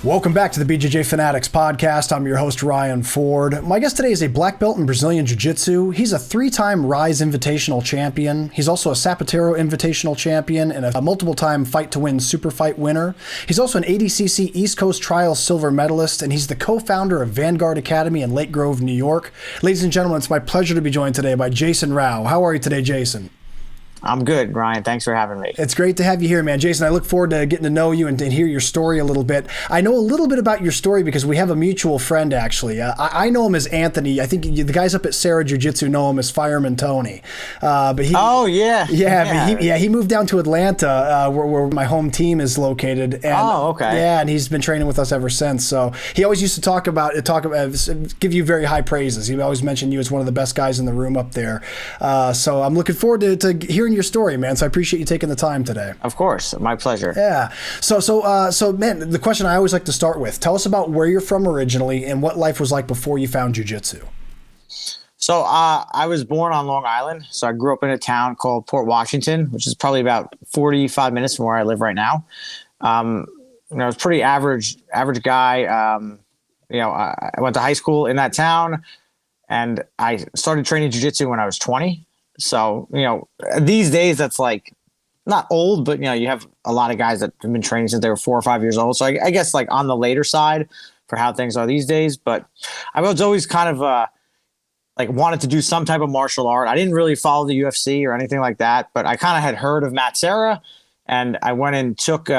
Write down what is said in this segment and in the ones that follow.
Welcome back to the BJJ Fanatics podcast. I'm your host, Ryan Ford. My guest today is a black belt in Brazilian Jiu-Jitsu. He's a 3-time Rise Invitational champion. He's also a Sapatero Invitational champion and a multiple-time Fight to Win Super Fight winner. He's also an ADCC East Coast Trials silver medalist, and he's the co-founder of Vanguard Academy in Lake Grove, New York. Ladies and gentlemen, it's my pleasure to be joined today by Jason Rao. How are you today, Jason? I'm good, Ryan. Thanks for having me. It's great to have you here, man. Jason, I look forward to getting to know you and hear your story a little bit. I know a little bit about your story because we have a mutual friend, actually. I know him as Anthony. I think the guys up at Sarah Jiu-Jitsu know him as Fireman Tony. But he, oh, yeah. Yeah, he moved down to Atlanta, where my home team is located. And, oh, okay. Yeah, and he's been training with us ever since. So he always used to give you very high praises. He always mentioned you as one of the best guys in the room up there. So I'm looking forward to hearing your story, man. So I appreciate you taking the time today. Of course, my pleasure. Yeah. So man, the question I always like to start with: tell us about where you're from originally and what life was like before you found jiu-jitsu. So I was born on Long Island. So I grew up in a town called Port Washington, which is probably about 45 minutes from where I live right now. I was pretty average guy. I went to high school in that town, and I started training jiu-jitsu when I was 20. So, these days that's like not old, but, you have a lot of guys that have been training since they were 4 or 5 years old. So I guess like on the later side for how things are these days. But I was always kind of wanted to do some type of martial art. I didn't really follow the UFC or anything like that, but I kind of had heard of Matt Serra, and I went and took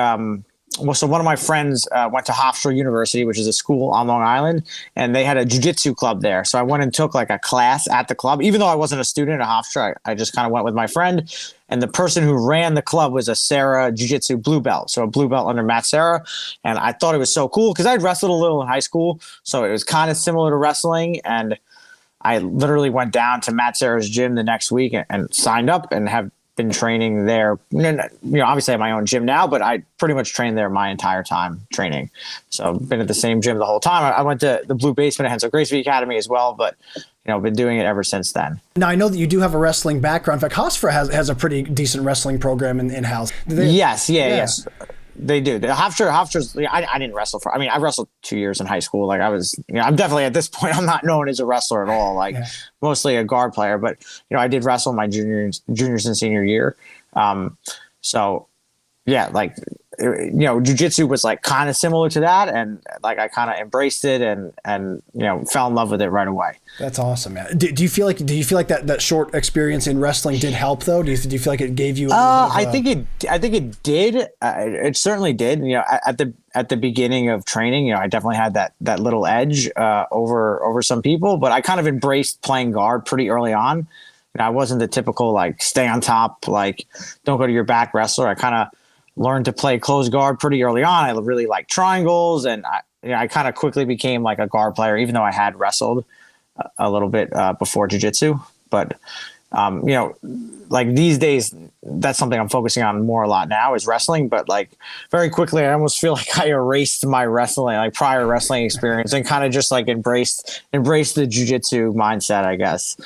so one of my friends went to Hofstra University, which is a school on Long Island, and they had a jiu-jitsu club there. So I went and took like a class at the club. Even though I wasn't a student at Hofstra, I just kind of went with my friend. And the person who ran the club was a Serra Jiu-Jitsu blue belt, so a blue belt under Matt Serra. And I thought it was so cool because I'd wrestled a little in high school, so it was kind of similar to wrestling. And I literally went down to Matt Serra's gym the next week and signed up and have been training there. Obviously I have my own gym now, but I pretty much trained there my entire time training. So I've been at the same gym the whole time. I went to the Blue Basement at Hensel Gracie Academy as well, but I've been doing it ever since then. Now I know that you do have a wrestling background. In fact, Hofstra has a pretty decent wrestling program in-house. Yes. They do. The Hofstra's, I didn't wrestle I wrestled 2 years in high school. Like I was, I'm definitely at this point, I'm not known as a wrestler at all. Mostly a guard player, but I did wrestle my juniors and senior year. Jiu-jitsu was like kind of similar to that. And like, I kind of embraced it and fell in love with it right away. That's awesome, man. Do you feel like that short experience in wrestling did help though? Do you feel like it gave you? I think it did. It certainly did. At the beginning of training, I definitely had that little edge over some people, but I kind of embraced playing guard pretty early on. I wasn't the typical like stay on top, like don't go to your back wrestler. I kind of learned to play close guard pretty early on. I really liked triangles, and I kind of quickly became like a guard player, even though I had wrestled a little bit before jiu-jitsu. But like these days, that's something I'm focusing on more a lot now is wrestling. But like very quickly, I almost feel like I erased my wrestling, like prior wrestling experience, and kind of just like embraced the jiu-jitsu mindset, I guess.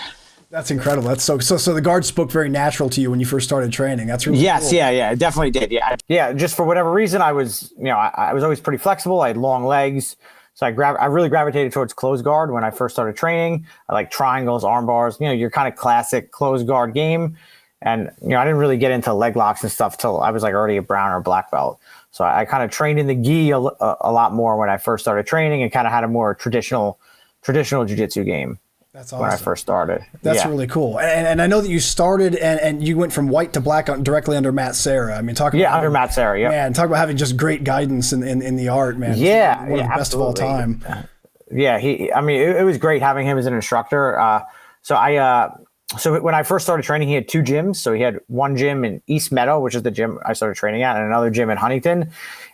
That's incredible. That's so the guard spoke very natural to you when you first started training. That's really yes, cool. Yeah, it definitely did. Yeah. Just for whatever reason, I was, I was always pretty flexible. I had long legs, so I really gravitated towards closed guard when I first started training. I like triangles, arm bars. Your kind of classic closed guard game, and I didn't really get into leg locks and stuff till I was like already a brown or black belt. So I kind of trained in the gi a lot more when I first started training, and kind of had a more traditional jiu-jitsu game. That's awesome. When I first started. That's really cool. And I know that you started and you went from white to black directly under Matt Serra. I mean, under Matt Serra, yeah. Man, talk about having just great guidance in the art, man. Yeah. One of the best of all time. Yeah, it was great having him as an instructor. So when I first started training, he had 2 gyms. So he had one gym in East Meadow, which is the gym I started training at, and another gym in Huntington.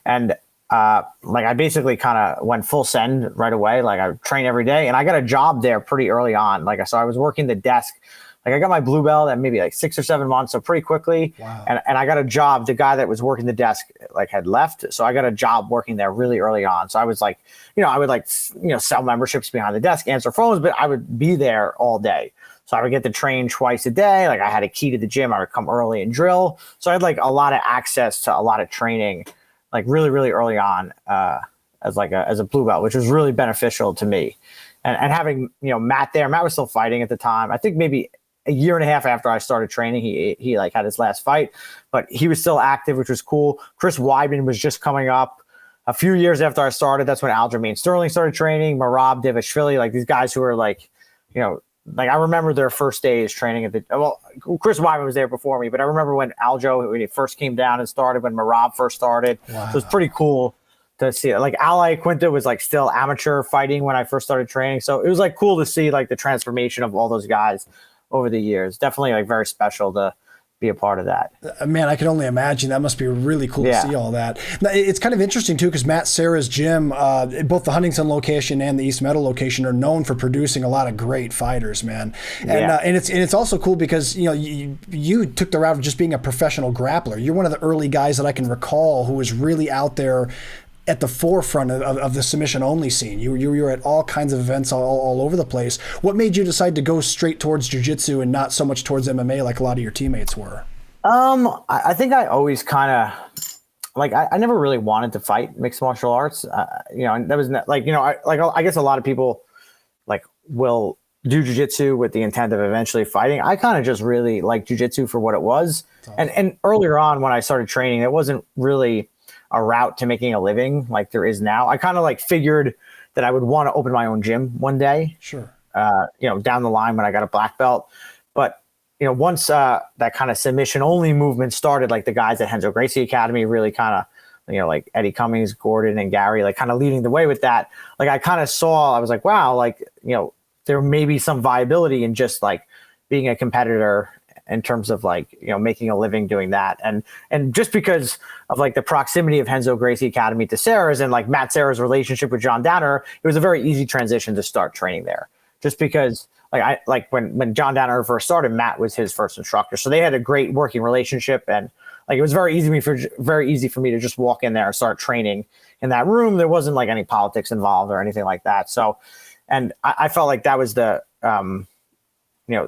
And I basically kind of went full send right away. Like I trained every day, and I got a job there pretty early on. So I was working the desk. Like I got my blue belt at maybe like 6 or 7 months, so pretty quickly. Wow. And I got a job. The guy that was working the desk had left, so I got a job working there really early on. So I was like, I would sell memberships behind the desk, answer phones, but I would be there all day. So I would get to train twice a day. Like I had a key to the gym. I would come early and drill. So I had like a lot of access to a lot of training, like really, really early on as a blue belt, which was really beneficial to me. And having, Matt there, Matt was still fighting at the time. I think maybe a year and a half after I started training, he like had his last fight, but he was still active, which was cool. Chris Weidman was just coming up. A few years after I started, that's when Aljamain Sterling started training, Merab Dvalishvili, like these guys who are like, like I remember their first days training Chris Weidman was there before me, but I remember when Aljo, when he first came down and started, when Merab first started. Wow. So it was pretty cool to see it. Like Ali Quinta was like still amateur fighting when I first started training. So it was like cool to see like the transformation of all those guys over the years. Definitely like very special to be a part of that. Man, I can only imagine. That must be really cool to see all that. Now, it's kind of interesting too, because Matt Serra's gym, both the Huntington location and the East Meadow location, are known for producing a lot of great fighters, man. And it's also cool because you took the route of just being a professional grappler. You're one of the early guys that I can recall who was really out there at the forefront of the submission only scene. You were at all kinds of events all over the place. What made you decide to go straight towards jiu-jitsu and not so much towards MMA like a lot of your teammates were? I think I always kind of like, I never really wanted to fight mixed martial arts. And that was I guess a lot of people like will do jiu-jitsu with the intent of eventually fighting. I kind of just really like jiu-jitsu for what it was. Awesome. And earlier on when I started training, it wasn't really a route to making a living like there is now. I kind of like figured that I would want to open my own gym one day. Sure. Down the line when I got a black belt. But, once that kind of submission only movement started, like the guys at Renzo Gracie Academy really kind of, like Eddie Cummings, Gordon, and Gary, like kind of leading the way with that. Like I kind of I was like, wow, like, there may be some viability in just like being a competitor in terms of like, making a living doing that. And just because of like the proximity of Renzo Gracie Academy to Serra's and like Matt Serra's relationship with John Danaher, it was a very easy transition to start training there. Just because when John Danaher first started, Matt was his first instructor. So they had a great working relationship, and like it was very easy for me to just walk in there and start training in that room. There wasn't like any politics involved or anything like that. So, and I felt like that was the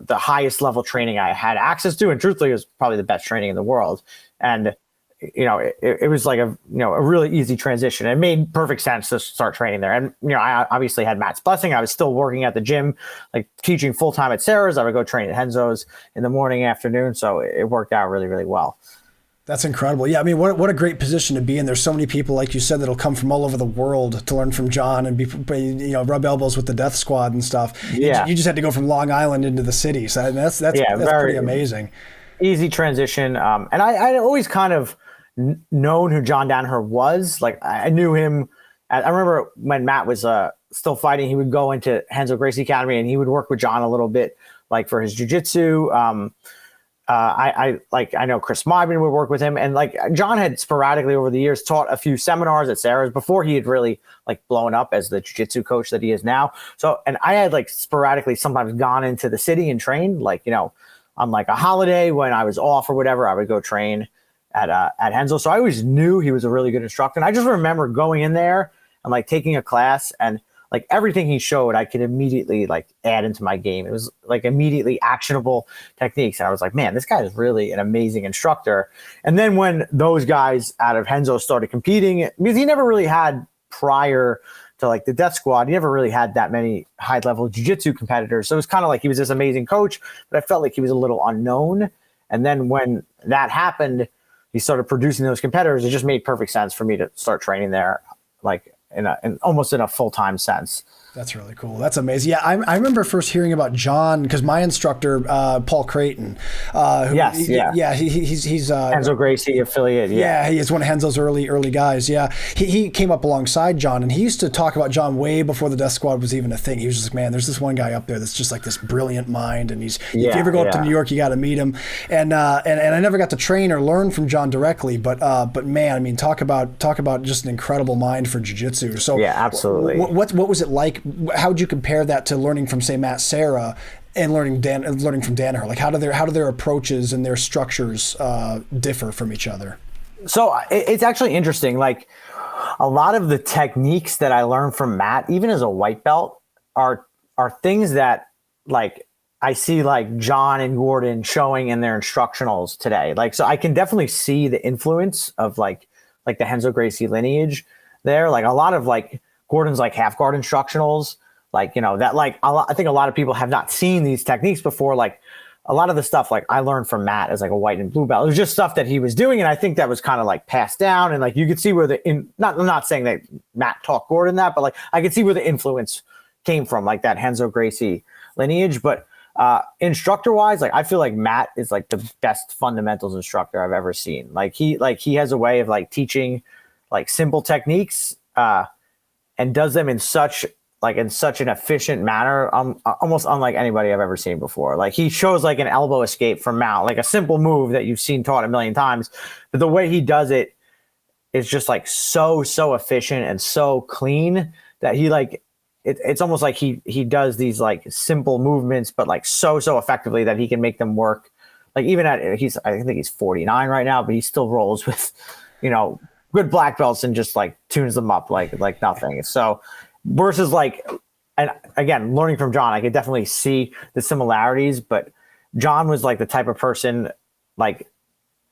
highest level training I had access to, and truthfully, it was probably the best training in the world. And it was like a really easy transition. It made perfect sense to start training there. And I obviously had Matt's blessing. I was still working at the gym, like teaching full time at Serra's. I would go train at Renzo's in the morning, afternoon. So it worked out really, really well. That's incredible. Yeah, I mean, what a great position to be in. There's so many people, like you said, that'll come from all over the world to learn from John and rub elbows with the Death Squad and stuff. Yeah. You just had to go from Long Island into the city, so that's pretty amazing. Easy transition. And I'd always kind of known who John Danaher was. Like I knew him. I remember when Matt was still fighting, he would go into Renzo Gracie Academy and he would work with John a little bit, like for his jiu-jitsu. I know Chris Weidman would work with him, and like John had sporadically over the years taught a few seminars at Serra's before he had really like blown up as the jiu-jitsu coach that he is now. So, and I had like sporadically sometimes gone into the city and trained, like, on like a holiday when I was off or whatever, I would go train at Renzo. So I always knew he was a really good instructor. And I just remember going in there and like taking a class, and like everything he showed, I could immediately like add into my game. It was like immediately actionable techniques. And I was like, man, this guy is really an amazing instructor. And then when those guys out of Renzo started competing, because he never really had, prior to like the Death Squad, he never really had that many high level jiu-jitsu competitors. So it was kind of like he was this amazing coach, but I felt like he was a little unknown. And then when that happened, he started producing those competitors. It just made perfect sense for me to start training there, like almost in a full-time sense. That's really cool. That's amazing. Yeah, I remember first hearing about John because my instructor, Paul Creighton. He's Renzo Gracie affiliate. Yeah, he is one of Renzo's early guys. Yeah, he came up alongside John, and he used to talk about John way before the Death Squad was even a thing. He was just like, man, there's this one guy up there that's just like this brilliant mind, and if you ever go up to New York, you got to meet him. And I never got to train or learn from John directly, but man, I mean, talk about just an incredible mind for jiu-jitsu. So yeah, absolutely. What was it like? How would you compare that to learning from, say, Matt Serra and learning from Danaher? Like, how do their approaches and their structures differ from each other? So it's actually interesting. Like, a lot of the techniques that I learned from Matt, even as a white belt, are things that like I see like John and Gordon showing in their instructionals today. Like, so I can definitely see the influence of like the Renzo Gracie lineage. there. Like a lot of like Gordon's like half guard instructionals, like, you know, that like I think a lot of people have not seen these techniques before. Like a lot of the stuff like I learned from Matt as like a white and blue belt. It was just stuff that he was doing, and I think that was kind of like passed down. And like you could see where I'm not saying that Matt taught Gordon that, but like I could see where the influence came from, like that Renzo Gracie lineage. But instructor wise, like I feel like Matt is like the best fundamentals instructor I've ever seen. Like he has a way of like teaching like simple techniques and does them in such an efficient manner, almost unlike anybody I've ever seen before. Like he shows like an elbow escape from mount, like a simple move that you've seen taught a million times, but the way he does it is just like so efficient and so clean that he like it's almost like he does these like simple movements, but like so effectively that he can make them work. Like even I think he's 49 right now, but he still rolls with, you know, good black belts and just like tunes them up like nothing. So versus like, and again, learning from John, I could definitely see the similarities, but John was like the type of person, like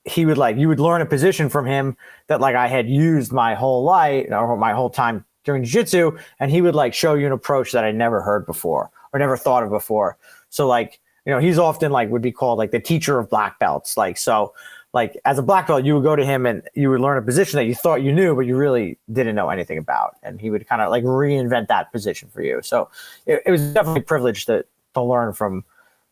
he would like, you would learn a position from him that like I had used my whole life or my whole time during jiu-jitsu, and he would like show you an approach that I never heard before or never thought of before. So like, you know, he's often like would be called like the teacher of black belts. Like, so like as a black belt, you would go to him and you would learn a position that you thought you knew, but you really didn't know anything about. And he would kind of like reinvent that position for you. So it was definitely a privilege to learn from,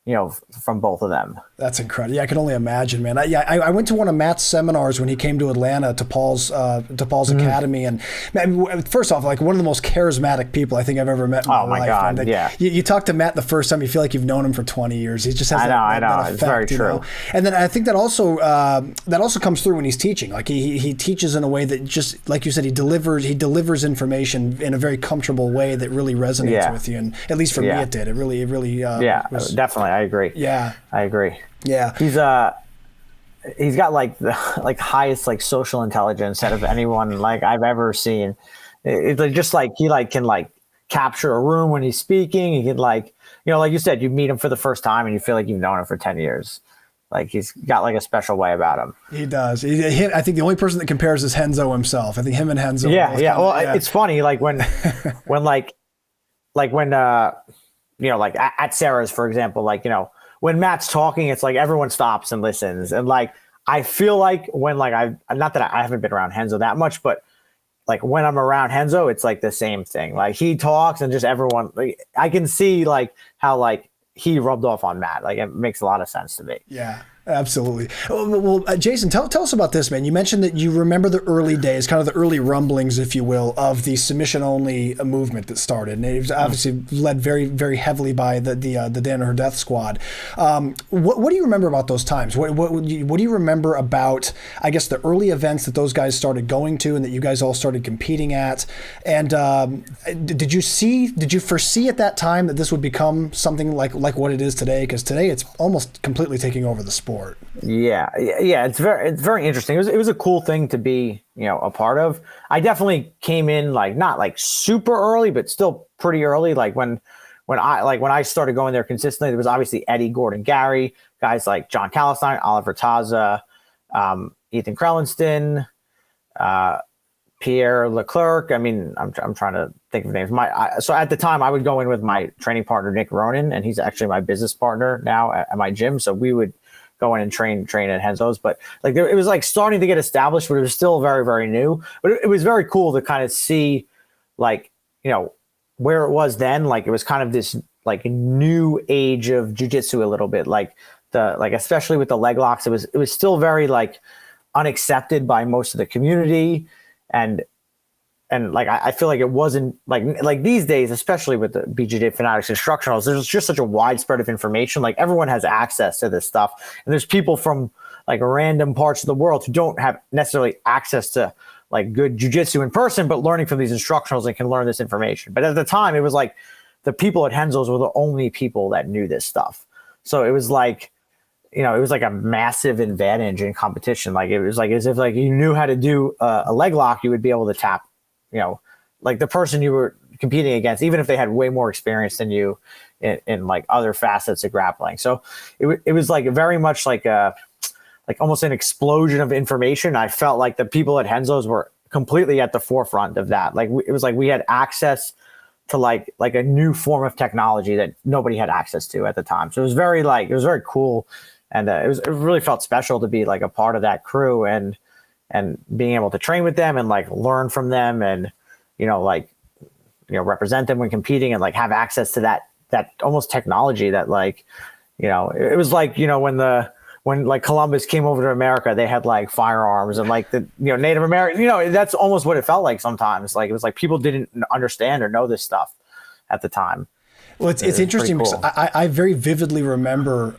you know, from both of them. That's incredible. Yeah, I can only imagine, man. I went to one of Matt's seminars when he came to Atlanta to Paul's Academy, and man, first off, like one of the most charismatic people I think I've ever met in my life. Oh my God, like, yeah. You talk to Matt the first time, you feel like you've known him for 20 years. He just has that effect, it's very true. Know? And then I think that also comes through when he's teaching. Like he teaches in a way that just like you said, he delivers information in a very comfortable way that really resonates with you. And at least for me, it did. It really definitely. I agree. Yeah, I agree. Yeah, he's got like the like highest like social intelligence out of anyone like I've ever seen. It's like, just like he like can like capture a room when he's speaking. He can like, you know, like you said, you meet him for the first time and you feel like you've known him for 10 years. Like he's got like a special way about him. He does. I think the only person that compares is Renzo himself. I think him and Renzo. It's funny like when when you know, like at Sarah's, for example, like, you know, when Matt's talking, it's like everyone stops and listens. And like, I feel like when like not that I haven't been around Renzo that much, but like when I'm around Renzo, it's like the same thing. Like he talks and just everyone, like I can see like how like he rubbed off on Matt. Like it makes a lot of sense to me. Yeah. Absolutely. Well, Jason, tell us about this, man. You mentioned that you remember the early days, kind of the early rumblings, if you will, of the submission-only movement that started. And it was obviously led very, very heavily by the Danaher Death Squad. What do you remember about those times? What do you remember about, I guess, the early events that those guys started going to and that you guys all started competing at? And did you foresee at that time that this would become something like what it is today? Because today it's almost completely taking over the sport. Yeah. It's very interesting. It was a cool thing to be, you know, a part of. I definitely came in like not like super early, but still pretty early. Like when I started going there consistently, there was obviously Eddie, Gordon, Gary, guys like John Calistine, Oliver Taza, Ethan Krellinston, Pierre Leclerc. I mean, I'm trying to think of names. So at the time, I would go in with my training partner Nick Ronan, and he's actually my business partner now at my gym. So we would go in and train at Renzo's, but like it was like starting to get established, but it was still very, very new. But it was very cool to kind of see, like, you know, where it was then. Like it was kind of this like new age of jiu-jitsu a little bit, like especially with the leg locks. It was still very like unaccepted by most of the community, and like I feel like it wasn't like these days, especially with the BJJ Fanatics instructionals, there's just such a widespread of information. Like everyone has access to this stuff, and there's people from like random parts of the world who don't have necessarily access to like good jiu-jitsu in person, but learning from these instructionals and can learn this information. But at the time, it was like the people at Renzo's were the only people that knew this stuff. So it was like, you know, it was like a massive advantage in competition. Like it was like as if like you knew how to do a leg lock, you would be able to tap, you know, like the person you were competing against, even if they had way more experience than you in like other facets of grappling. So it was like very much like almost an explosion of information. I felt like the people at Renzo's were completely at the forefront of that. Like it was like we had access to like a new form of technology that nobody had access to at the time. So it was very cool. And it really felt special to be like a part of that crew and being able to train with them and like learn from them and, represent them when competing and like have access to that almost technology that like, it was like, when like Columbus came over to America, they had like firearms and like the, Native American, that's almost what it felt like sometimes. Like, it was like people didn't understand or know this stuff at the time. Well, it's interesting cool. because I very vividly remember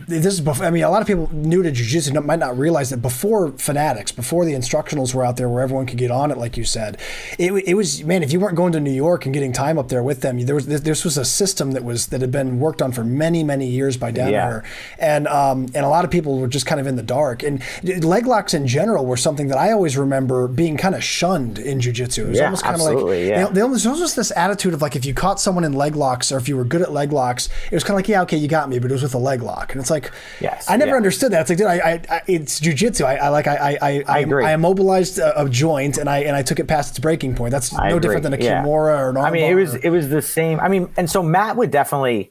this is before, I mean, a lot of people new to jiu-jitsu might not realize that before Fanatics, before the instructionals were out there where everyone could get on it, like you said, it was, man, if you weren't going to New York and getting time up there with them, this was a system that had been worked on for many, many years by Danaher. And a lot of people were just kind of in the dark. And leg locks in general were something that I always remember being kind of shunned in jiu-jitsu. It was almost kind of like, there was almost this attitude of like, if you caught someone in leg locks or if you were good at leg locks, it was kind of like, yeah, okay, you got me, but it was with a leg lock. And it's like, I never understood that. It's like, dude, it's jiu-jitsu. I agree. I immobilized a joint and I took it past its breaking point. That's no different than a Kimura or an armbar. I mean, it was the same. I mean, and so Matt would definitely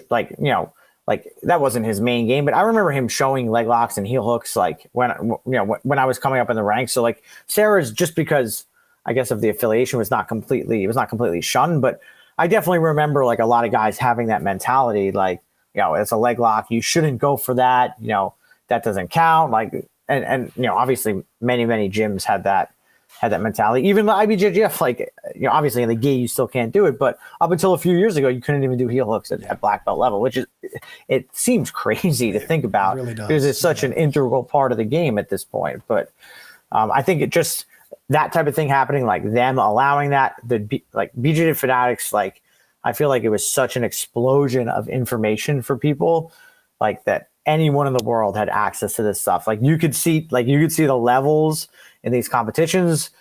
like that wasn't his main game, but I remember him showing leg locks and heel hooks like when I was coming up in the ranks. So like Sarah's, just because I guess of the affiliation, was not completely shunned, but I definitely remember like a lot of guys having that mentality, like, it's a leg lock, you shouldn't go for that, that doesn't count. Like, and obviously many gyms had that mentality. Even the IBJJF, like, obviously in the gi you still can't do it, but up until a few years ago you couldn't even do heel hooks at black belt level, which is, it seems crazy to think about, really does, because it's such an integral part of the game at this point. But I think it just, that type of thing happening, like them allowing that, like BJJ Fanatics, like I feel like it was such an explosion of information for people, like that anyone in the world had access to this stuff. Like you could see the levels in these competitions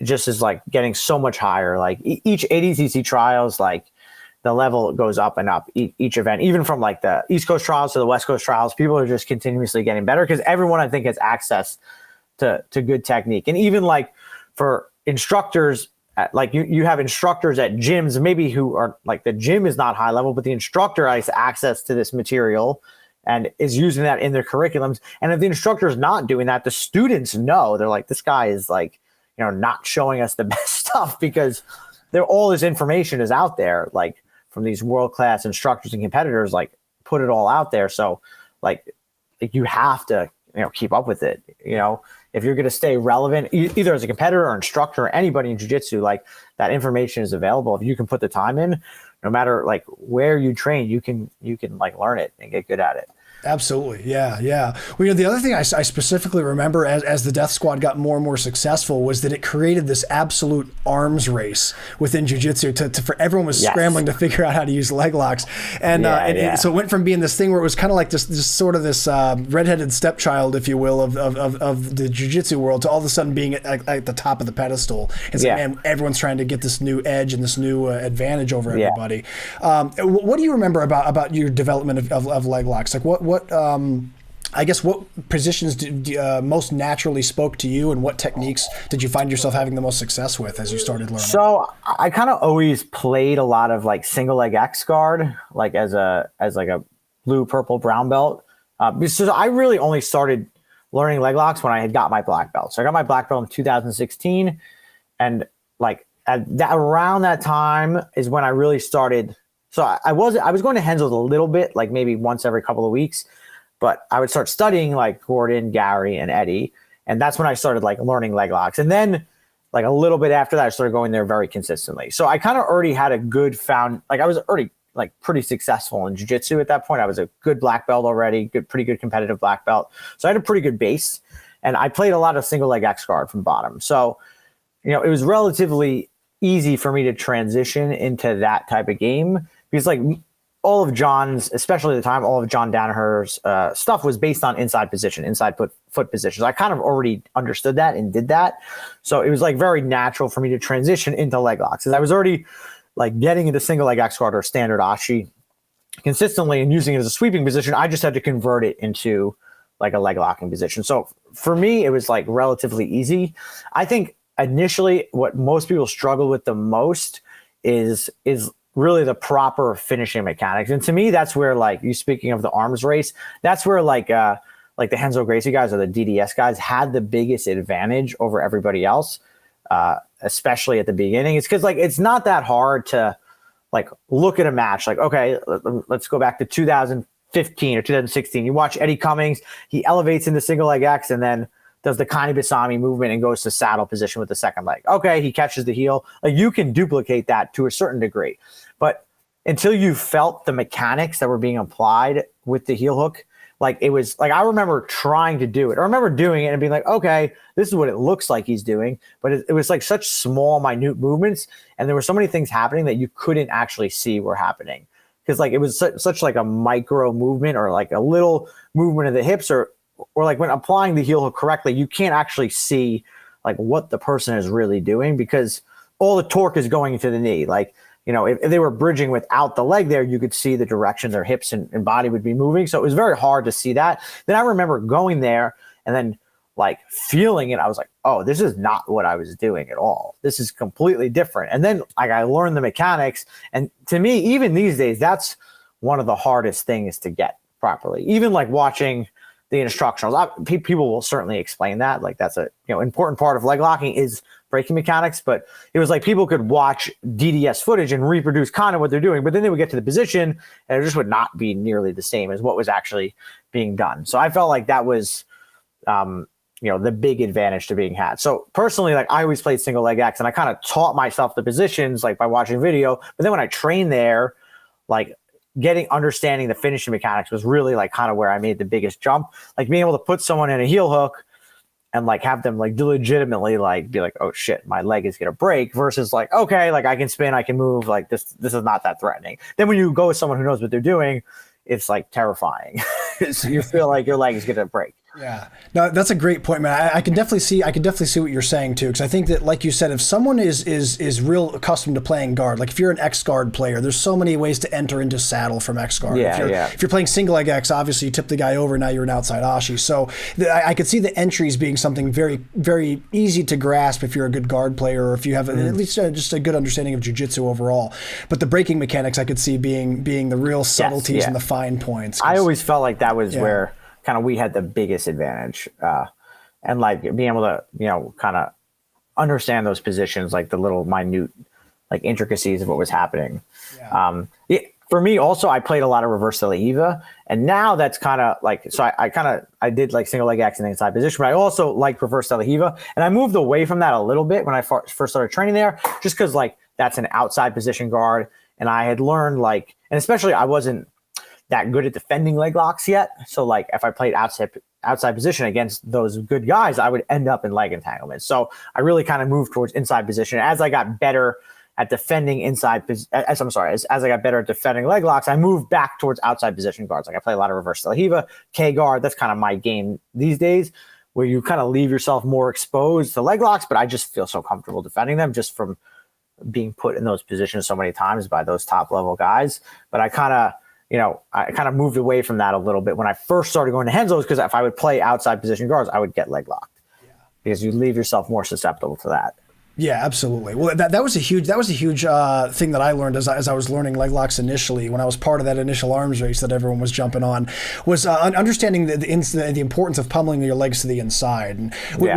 just is like getting so much higher. Like each ADCC trials, like the level goes up and up each event, even from like the East Coast trials to the West Coast trials. People are just continuously getting better because everyone, I think, has access to good technique. And even like for instructors, like you have instructors at gyms maybe who are like, the gym is not high level, but the instructor has access to this material and is using that in their curriculums. And if the instructor is not doing that, the students know. They're like, this guy is like, not showing us the best stuff, because all this information is out there, like from these world-class instructors and competitors, like put it all out there. So like you have to, keep up with it. If you're going to stay relevant, either as a competitor or instructor or anybody in jiu-jitsu, like that information is available. If you can put the time in, no matter like where you train, you can like learn it and get good at it. Absolutely. Yeah. Well, the other thing I specifically remember as the Death Squad got more and more successful was that it created this absolute arms race within jiu-jitsu for everyone was scrambling to figure out how to use leg locks. And, so it went from being this thing where it was kind of like this sort of this redheaded stepchild, if you will, of the jiu-jitsu world, to all of a sudden being at the top of the pedestal. It's like, man, everyone's trying to get this new edge and this new advantage over everybody. What do you remember about your development of leg locks? Like I guess what positions most naturally spoke to you, and what techniques did you find yourself having the most success with as you started learning? So I kind of always played a lot of like single leg X guard, like as like a blue, purple, brown belt. Because I really only started learning leg locks when I had got my black belt. So I got my black belt in 2016, and like around that time is when I really started. So I was going to Hensel's a little bit, like maybe once every couple of weeks, but I would start studying like Gordon, Gary, and Eddie. And that's when I started like learning leg locks. And then like a little bit after that, I started going there very consistently. So I kind of already had a good I was already like pretty successful in jiu-jitsu at that point. I was a good black belt already, pretty good competitive black belt. So I had a pretty good base, and I played a lot of single leg X guard from bottom. So, it was relatively easy for me to transition into that type of game, because like all of John's, especially at the time, all of John Danaher's stuff was based on inside position, inside foot positions. I kind of already understood that and did that. So it was like very natural for me to transition into leg locks, because I was already like getting into single leg X guard or standard Ashi consistently and using it as a sweeping position. I just had to convert it into like a leg locking position. So for me, it was like relatively easy. I think initially what most people struggle with the most is really the proper finishing mechanics. And to me, that's where, like, you speaking of the arms race, that's where like the Renzo Gracie guys or the DDS guys had the biggest advantage over everybody else, especially at the beginning. It's because, like, it's not that hard to, like, look at a match. Like, okay, let's go back to 2015 or 2016. You watch Eddie Cummings, he elevates into single leg X and then does the Kani Basami movement and goes to saddle position with the second leg. Okay, he catches the heel. Like, you can duplicate that to a certain degree. But until you felt the mechanics that were being applied with the heel hook, like, it was like, I remember trying to do it. I remember doing it and being like, okay, this is what it looks like he's doing. But it was like such small, minute movements. And there were so many things happening that you couldn't actually see were happening. Because, like, it was such like a micro movement or like a little movement of the hips or like when applying the heel hook correctly, you can't actually see like what the person is really doing because all the torque is going into the knee. Like, you know, if they were bridging without the leg there, you could see the direction their hips and body would be moving. So it was very hard to see that. Then I remember going there and then, like, feeling it. I was like, oh, this is not what I was doing at all. This is completely different. And then, like, I learned the mechanics. And to me, even these days, that's one of the hardest things to get properly. Even like watching the instructionals, people will certainly explain that. Like, that's a, you know, important part of leg locking is breaking mechanics. But it was like people could watch DDS footage and reproduce kind of what they're doing, but then they would get to the position and it just would not be nearly the same as what was actually being done. So I felt like that was, you know, the big advantage to being had. So personally, like, I always played single leg X and I kind of taught myself the positions, like, by watching video. But then when I trained there, like, understanding the finishing mechanics was really, like, kind of where I made the biggest jump. Like, being able to put someone in a heel hook and, like, have them, like, legitimately, like, be like, oh shit, my leg is gonna break, versus like, okay, like, I can spin, I can move, like, this is not that threatening. Then when you go with someone who knows what they're doing, it's, like, terrifying. So you feel like your leg is gonna break. Yeah, no, that's a great point, man. I can definitely see what you're saying too, because I think that, like you said, if someone is real accustomed to playing guard, like if you're an X guard player, there's so many ways to enter into saddle from X guard. If you're playing single leg X, obviously you tip the guy over, now you're an outside Ashi. So I could see the entries being something very, very easy to grasp if you're a good guard player, or if you have at least just a good understanding of jiu-jitsu overall. But the breaking mechanics, I could see being the real subtleties and the fine points. I always felt like that was where kind of we had the biggest advantage, and, like, being able to, you know, kind of understand those positions, like the little minute, like, intricacies of what was happening. For me also, I played a lot of reverse de la Hiva, and now that's kind of like, so I did, like, single leg X in the inside position, but I also like reverse de la Hiva, and I moved away from that a little bit when I first started training there, just because, like, that's an outside position guard, and I had learned, like, and especially I wasn't that good at defending leg locks yet. So, like, if I played outside position against those good guys, I would end up in leg entanglements. So I really kind of moved towards inside position. As I got better at defending as I got better at defending leg locks, I moved back towards outside position guards. Like, I play a lot of reverse de la Hiva, K guard. That's kind of my game these days, where you kind of leave yourself more exposed to leg locks, but I just feel so comfortable defending them just from being put in those positions so many times by those top level guys. But I kind of moved away from that a little bit when I first started going to Henzo's, because if I would play outside position guards, I would get leg locked because you leave yourself more susceptible to that. Yeah, absolutely. Well, that was a huge thing that I learned as I was learning leg locks initially, when I was part of that initial arms race that everyone was jumping on, was understanding the importance of pummeling your legs to the inside. And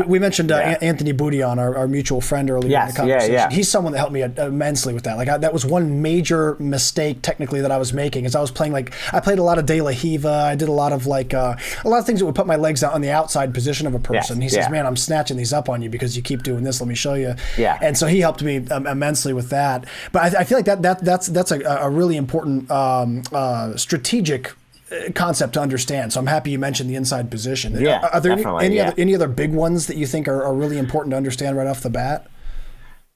we mentioned Anthony Boudion, our mutual friend, earlier in the conversation. He's someone that helped me immensely with that. Like, that was one major mistake technically that I was making, is I was playing, like, I played a lot of de la Hiva. I did a lot of things that would put my legs out on the outside position of a person. He says, man, I'm snatching these up on you because you keep doing this. Let me show you. Yeah. And so he helped me immensely with that. But I feel like that's a really important strategic concept to understand. So I'm happy you mentioned the inside position. Yeah, are there any other big ones that you think are really important to understand right off the bat?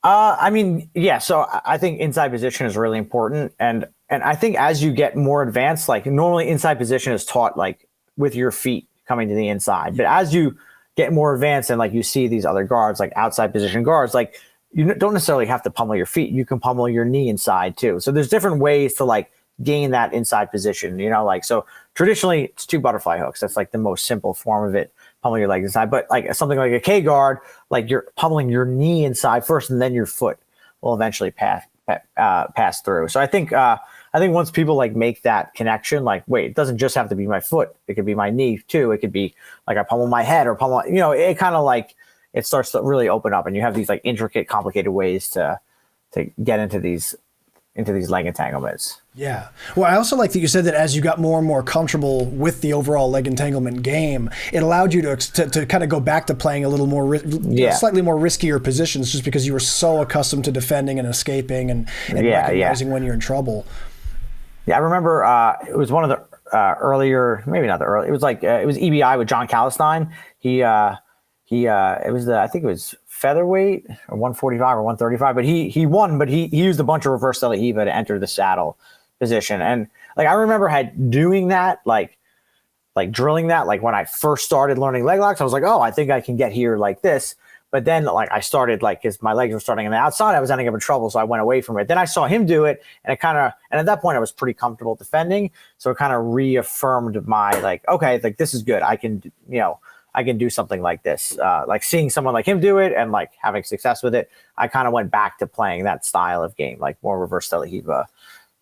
I mean, yeah. So I think inside position is really important, and I think as you get more advanced, like, normally inside position is taught, like, with your feet coming to the inside, but as you get more advanced and, like, you see these other guards, like outside position guards, like, you don't necessarily have to pummel your feet. You can pummel your knee inside too. So there's different ways to, like, gain that inside position, you know, like, so traditionally it's 2 butterfly hooks. That's, like, the most simple form of it. pummel your legs inside. But like something like a K guard, like you're pummeling your knee inside first, and then your foot will eventually pass through. So I think once people like make that connection, like, wait, it doesn't just have to be my foot. It could be my knee too. It could be like I pummel my head or pummel, it kind of like, it starts to really open up, and you have these like intricate, complicated ways to get into these leg entanglements. Yeah. Well, I also like that you said that as you got more and more comfortable with the overall leg entanglement game, it allowed you to kind of go back to playing a little more, slightly more riskier positions, just because you were so accustomed to defending and escaping and recognizing when you're in trouble. Yeah, I remember it was one of the earlier, maybe not the early. It was like it was EBI with John Calistine. It was I think it was featherweight or 145 or 135, but he won, but he used a bunch of reverse De La Riva to enter the saddle position. And like, I remember doing that, like drilling that, like when I first started learning leg locks, I was like, oh, I think I can get here like this. But then like I started cause my legs were starting on the outside, I was ending up in trouble. So I went away from it. Then I saw him do it, and and at that point I was pretty comfortable defending. So it kind of reaffirmed my like, okay, like this is good. I can do something like this. Like seeing someone like him do it and like having success with it, I kind of went back to playing that style of game, like more reverse De La Riva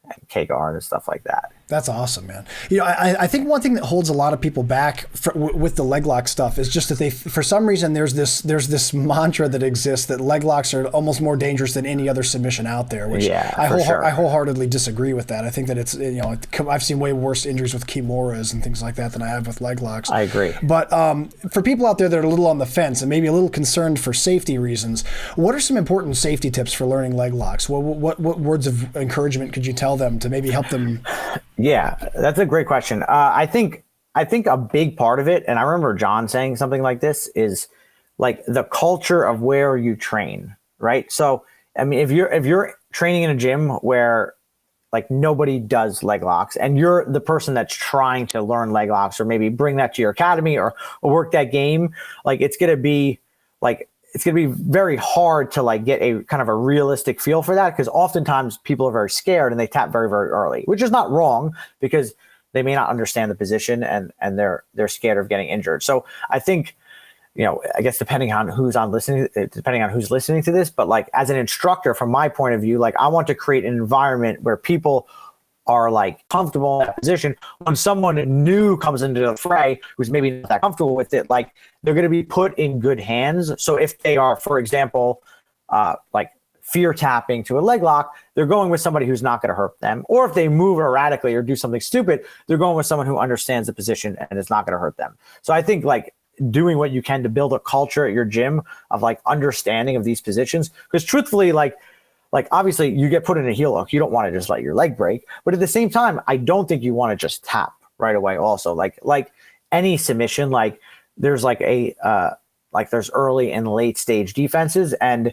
and K guard and stuff like that. That's awesome, man. I think one thing that holds a lot of people back with the leg lock stuff is just that for some reason, there's this mantra that exists that leg locks are almost more dangerous than any other submission out there, which I wholeheartedly disagree with that. I think that it's, I've seen way worse injuries with kimuras and things like that than I have with leg locks. I agree. But for people out there that are a little on the fence and maybe a little concerned for safety reasons, what are some important safety tips for learning leg locks? What words of encouragement could you tell them to maybe help them? Yeah, that's a great question. I think a big part of it, and I remember John saying something like this, is like the culture of where you train, right? So, I mean, if you're training in a gym where like nobody does leg locks, and you're the person that's trying to learn leg locks, or maybe bring that to your academy or work that game, like it's gonna be very hard to like get a kind of a realistic feel for that, because oftentimes people are very scared and they tap very, very early, which is not wrong because they may not understand the position and they're scared of getting injured. So I think, I guess depending on who's listening to this, but like as an instructor, from my point of view, like I want to create an environment where people are like comfortable in that position. When someone new comes into the fray who's maybe not that comfortable with it, like they're going to be put in good hands. So if they are, for example, like fear tapping to a leg lock, they're going with somebody who's not going to hurt them. Or if they move erratically or do something stupid, they're going with someone who understands the position and is not going to hurt them. So I think like doing what you can to build a culture at your gym of like understanding of these positions, because truthfully, like obviously you get put in a heel hook, you don't want to just let your leg break, but at the same time, I don't think you want to just tap right away also. Like any submission, like there's like there's early and late stage defenses. And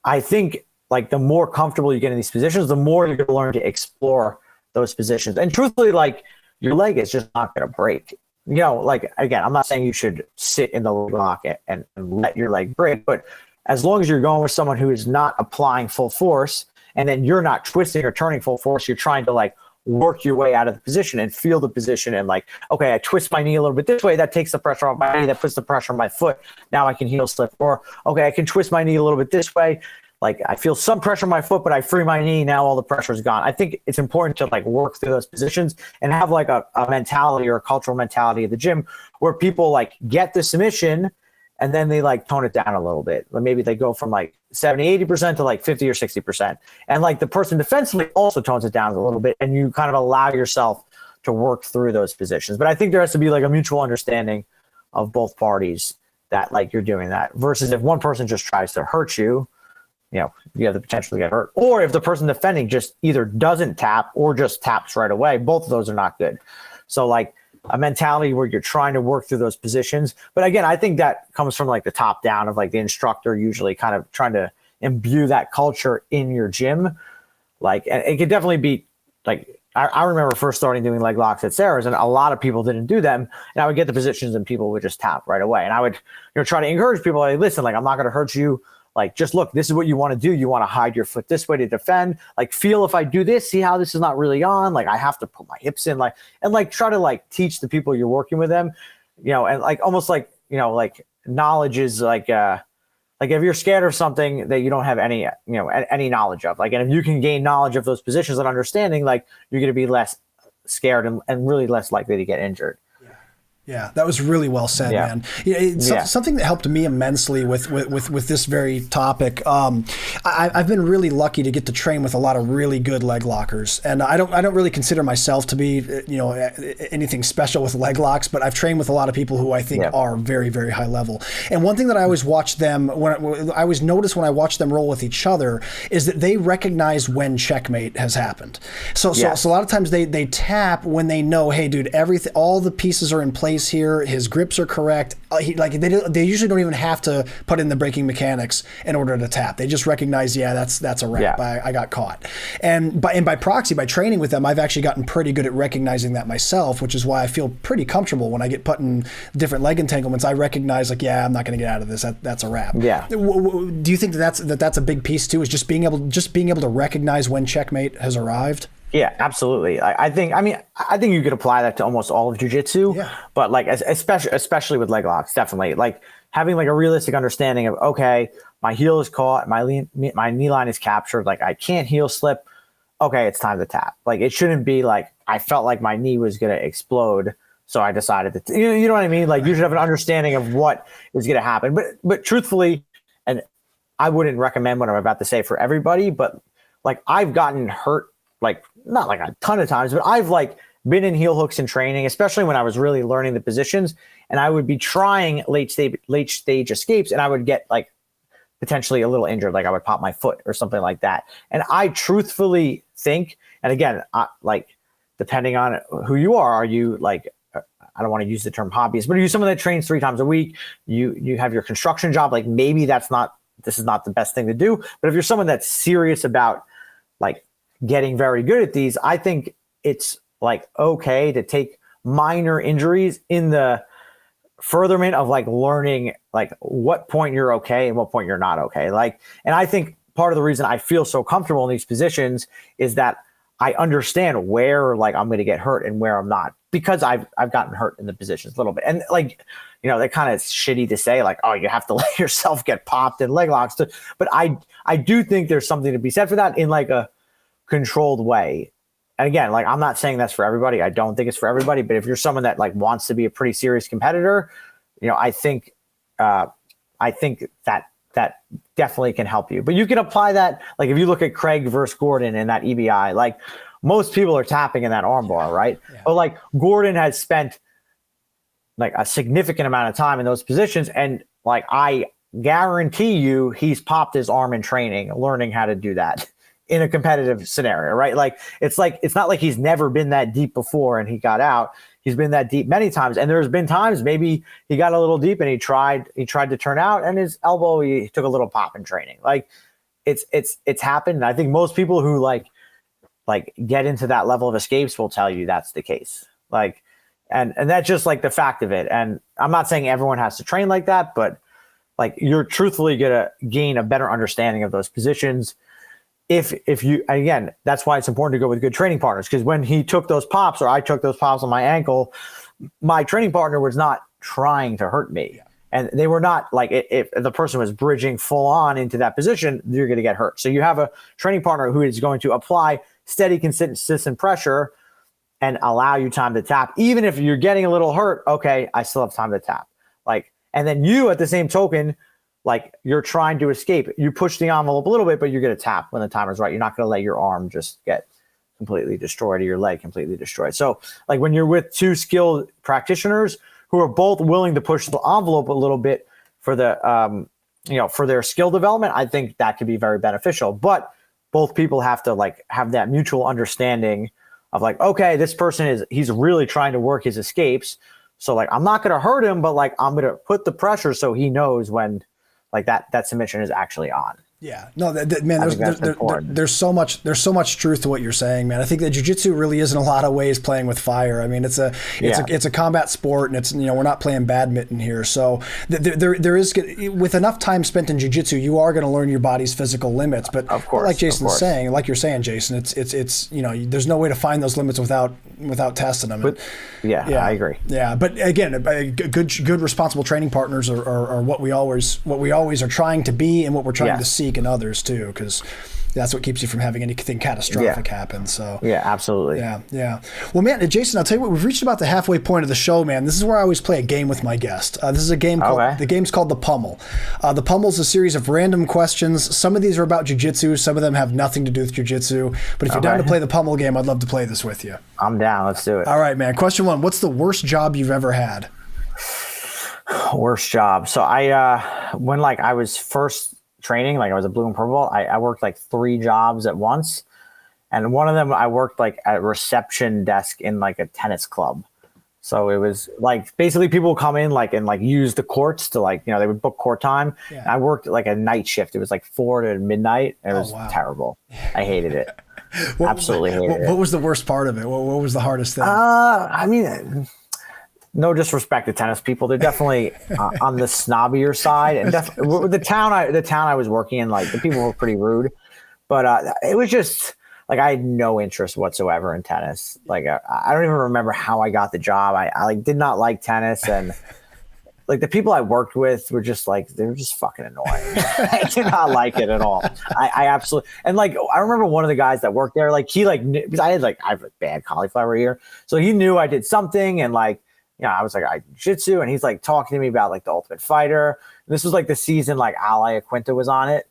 I think like the more comfortable you get in these positions, the more you're going to learn to explore those positions. And truthfully, like your leg is just not going to break. Like again, I'm not saying you should sit in the leg lock and let your leg break, but as long as you're going with someone who is not applying full force, and then you're not twisting or turning full force, you're trying to like work your way out of the position and feel the position and like, okay, I twist my knee a little bit this way, that takes the pressure off my knee, that puts the pressure on my foot. Now I can heel slip. Or, okay, I can twist my knee a little bit this way. Like I feel some pressure on my foot, but I free my knee. Now all the pressure is gone. I think it's important to like work through those positions and have like a mentality or a cultural mentality of the gym where people like get the submission and then they like tone it down a little bit. Maybe they go from like 70, 80% to like 50 or 60%. And like the person defensively also tones it down a little bit, and you kind of allow yourself to work through those positions. But I think there has to be like a mutual understanding of both parties that like you're doing that, versus if one person just tries to hurt you, you have the potential to get hurt. Or if the person defending just either doesn't tap or just taps right away, both of those are not good. So like a mentality where you're trying to work through those positions. But again, I think that comes from like the top down of like the instructor usually kind of trying to imbue that culture in your gym. Like, and it could definitely be like, I remember first starting doing leg locks at Sarah's, and a lot of people didn't do them. And I would get the positions and people would just tap right away. And I would, try to encourage people, like, listen, like, I'm not going to hurt you. Like, just look, this is what you want to do. You want to hide your foot this way to defend. Like, feel if I do this, see how this is not really on. Like, I have to put my hips in, like, and like try to like teach the people you're working with them, and like almost like like knowledge is like if you're scared of something that you don't have any knowledge of, like, and if you can gain knowledge of those positions and understanding, like, you're going to be less scared and really less likely to get injured. Yeah, that was really well said, man. It's something that helped me immensely with this very topic. I've been really lucky to get to train with a lot of really good leg lockers, and I don't really consider myself to be anything special with leg locks, but I've trained with a lot of people who I think are very, very high level. And one thing that I always watch them when I always notice when I watch them roll with each other is that they recognize when checkmate has happened. So a lot of times they tap when they know, hey, dude, all the pieces are in place here, his grips are correct. They usually don't even have to put in the breaking mechanics in order to tap. They just recognize, that's a wrap. I got caught. And by proxy, by training with them, I've actually gotten pretty good at recognizing that myself, which is why I feel pretty comfortable when I get put in different leg entanglements. I recognize, like, I'm not going to get out of this. That's a wrap. Yeah. Do you think that's a big piece too? Is just being able to recognize when checkmate has arrived? Yeah, absolutely. I think you could apply that to almost all of jiu-jitsu, but like especially with leg locks, definitely like having like a realistic understanding of, okay, my heel is caught, my knee line is captured, like I can't heel slip. Okay, it's time to tap. Like it shouldn't be like I felt like my knee was gonna explode, so I decided to. You know what I mean? Like you should have an understanding of what is gonna happen. But truthfully, and I wouldn't recommend what I'm about to say for everybody, but like I've gotten hurt. Like not like a ton of times, but I've like been in heel hooks in training, especially when I was really learning the positions, and I would be trying late stage escapes, and I would get like potentially a little injured, like I would pop my foot or something like that. And I truthfully think, and again, like depending on who you are you like, I don't want to use the term hobbyist, but are you someone that trains 3 times a week? You have your construction job, like maybe this is not the best thing to do. But if you're someone that's serious about like getting very good at these, I think it's like okay to take minor injuries in the furtherment of like learning like what point you're okay and what point you're not okay. Like, and I think part of the reason I feel so comfortable in these positions is that I understand where like I'm going to get hurt and where I'm not, because I've gotten hurt in the positions a little bit. And like, they're kind of shitty to say like, oh, you have to let yourself get popped in leg locks. But I do think there's something to be said for that in like a controlled way. And again, like I'm not saying that's for everybody. I don't think it's for everybody, but if you're someone that like wants to be a pretty serious competitor, I think that definitely can help you. But you can apply that, like if you look at Craig versus Gordon in that EBI, like most people are tapping in that armbar, right? Yeah. But like Gordon has spent like a significant amount of time in those positions, and like I guarantee you he's popped his arm in training, learning how to do that in a competitive scenario, right? Like it's not like he's never been that deep before and he got out. He's been that deep many times, and there's been times maybe he got a little deep and he tried to turn out, and his elbow, he took a little pop in training. Like it's happened. And I think most people who like get into that level of escapes will tell you that's the case. Like, and that's just like the fact of it. And I'm not saying everyone has to train like that, but like you're truthfully gonna gain a better understanding of those positions. If you, again, that's why it's important to go with good training partners, because when he took those pops, or I took those pops on my ankle, my training partner was not trying to hurt me. Yeah. And they were not like, if the person was bridging full on into that position, you're going to get hurt. So you have a training partner who is going to apply steady, consistent pressure and allow you time to tap. Even if you're getting a little hurt, okay, I still have time to tap. Like, and then you at the same token, like you're trying to escape. You push the envelope a little bit, but you're going to tap when the timer's right. You're not going to let your arm just get completely destroyed or your leg completely destroyed. So like when you're with 2 skilled practitioners who are both willing to push the envelope a little bit for the, for their skill development, I think that could be very beneficial. But both people have to like have that mutual understanding of like, okay, this person he's really trying to work his escapes. So like, I'm not going to hurt him, but like, I'm going to put the pressure so he knows when like that submission is actually on. Yeah, no, man, there's so much truth to what you're saying, man. I think that jiu-jitsu really is in a lot of ways playing with fire. I mean, it's a combat sport, and it's, we're not playing badminton here. So there is, with enough time spent in jiu-jitsu, you are going to learn your body's physical limits. But of course, like Jason's saying, like you're saying, Jason, it's there's no way to find those limits without without testing them. But yeah, I agree. Yeah, but again, good responsible training partners are what we always are trying to be, and what we're trying to seek in others too, because that's what keeps you from having anything catastrophic happen. So yeah, absolutely. Yeah. Well, man, Jason, I'll tell you what, we've reached about the halfway point of the show, man. This is where I always play a game with my guest. This is a game the game's called the Pummel. The Pummel is a series of random questions. Some of these are about jiu-jitsu. Some of them have nothing to do with jiu-jitsu. But if you're down to play the Pummel game, I'd love to play this with you. I'm down. Let's do it. All right, man. Question 1: what's the worst job you've ever had? Worst job. So when I was first training, I was a blue and purple, I worked 3 jobs at once, and one of them I worked at a reception desk in a tennis club. So it was basically people would come in and use the courts to they would book court time. Yeah. I worked a night shift. It was 4 to midnight. It was terrible. I hated it. Absolutely hated it. What was the worst part of it? What was the hardest thing? I mean, no disrespect to tennis people, they're definitely on the snobbier side, and the town I was working in, the people were pretty rude, but it was just I had no interest whatsoever in tennis. I don't even remember how I got the job. I did not like tennis, and the people I worked with were just they were just fucking annoying. I did not like it at all. I absolutely, and I remember one of the guys that worked there, he because I have bad cauliflower ear, so he knew I did something, and I was I jiu-jitsu, and he's talking to me about the Ultimate Fighter. And this was the season Al Iaquinta was on it.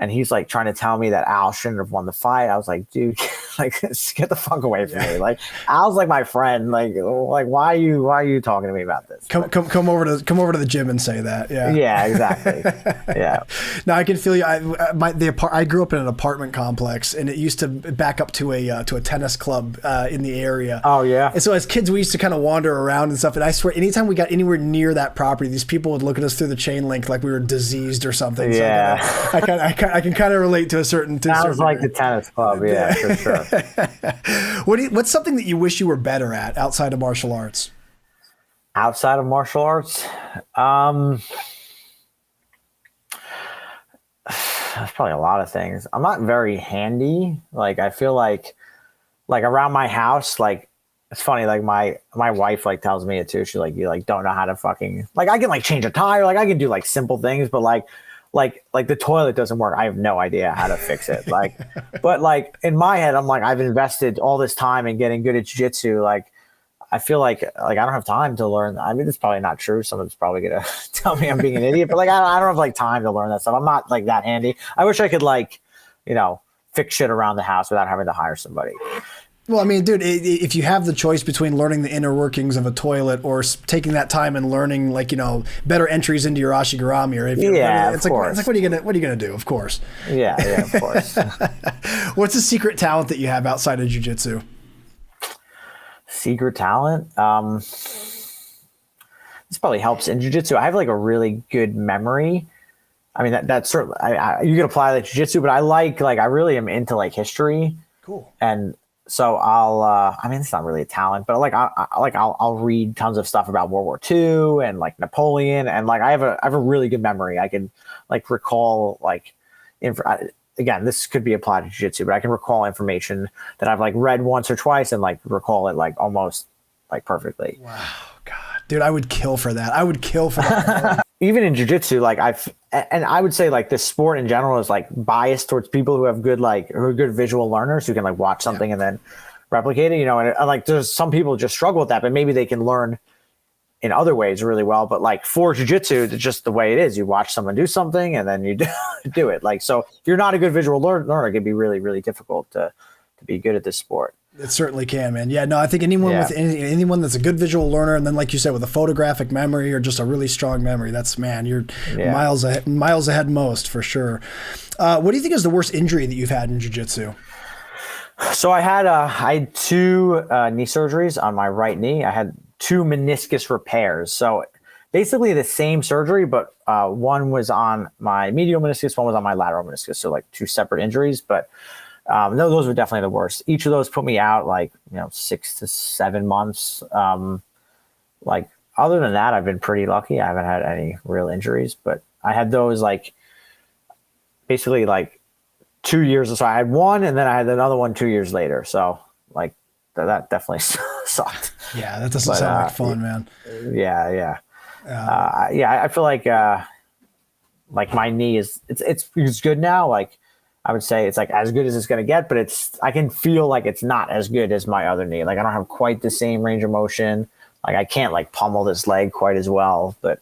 And he's trying to tell me that Al shouldn't have won the fight. I was dude, get the fuck away from me. Al's my friend. Why are you talking to me about this? Come over to the gym and say that. Yeah. Yeah, exactly. Yeah. Now I can feel you. I grew up in an apartment complex, and it used to back up to a tennis club in the area. Oh yeah. And so as kids, we used to kind of wander around and stuff. And I swear, anytime we got anywhere near that property, these people would look at us through the chain link like we were diseased or something. Yeah. So I can kind of relate to a certain. Sounds like the tennis club, yeah, for sure. What's something that you wish you were better at outside of martial arts? Outside of martial arts, that's probably a lot of things. I'm not very handy. I feel like around my house, it's funny. My wife tells me it too. She's you don't know how to fucking I can change a tire. I can do simple things, but the toilet doesn't work. I have no idea how to fix it. But in my head, I'm I've invested all this time in getting good at jiu-jitsu. I feel I don't have time to learn. I mean, it's probably not true. Someone's probably going to tell me I'm being an idiot, but I don't have time to learn that stuff. I'm not that handy. I wish I could fix shit around the house without having to hire somebody. Well, I mean, dude, if you have the choice between learning the inner workings of a toilet or taking that time and learning, better entries into your Ashigurami, or of course. What are you gonna do? Of course. Yeah, of course. What's a secret talent that you have outside of jiu-jitsu? Secret talent? This probably helps in jiu-jitsu. I have a really good memory. I mean, that's certainly you can apply that to jiu-jitsu, but I really am into history. Cool. And so I mean, it's not really a talent, but I'll read tons of stuff about World War II and Napoleon, and I have a really good memory. I can recall again, this could be applied to jiu-jitsu, but I can recall information that I've read once or twice and recall it almost perfectly. Wow, God, dude, I would kill for that. Even in jiu-jitsu, I would say this sport in general is biased towards people who have good who are good visual learners who can watch something and then replicate it, and there's some people just struggle with that, but maybe they can learn in other ways really well. But for jiu-jitsu, it's just the way it is. You watch someone do something and then you do it. So if you're not a good visual learner, it can be really, really difficult to be good at this sport. It certainly can, man. Yeah, no, I think anyone anyone that's a good visual learner, and then like you said, with a photographic memory or just a really strong memory, you're miles ahead most for sure. What do you think is the worst injury that you've had in jiu-jitsu? So I had 2 knee surgeries on my right knee. I had 2 meniscus repairs. So basically the same surgery, but one was on my medial meniscus, one was on my lateral meniscus. So 2 separate injuries, but no, those were definitely the worst. Each of those put me out 6 to 7 months. Other than that, I've been pretty lucky. I haven't had any real injuries, but I had those basically 2 years. So I had one, and then I had another one 2 years later. So that definitely sucked. Yeah, that doesn't sound like fun, man. Yeah. I feel like my knee it's good now. Like I would say it's like as good as it's going to get, but I can feel like it's not as good as my other knee. Like I don't have quite the same range of motion. Like I can't like pummel this leg quite as well, but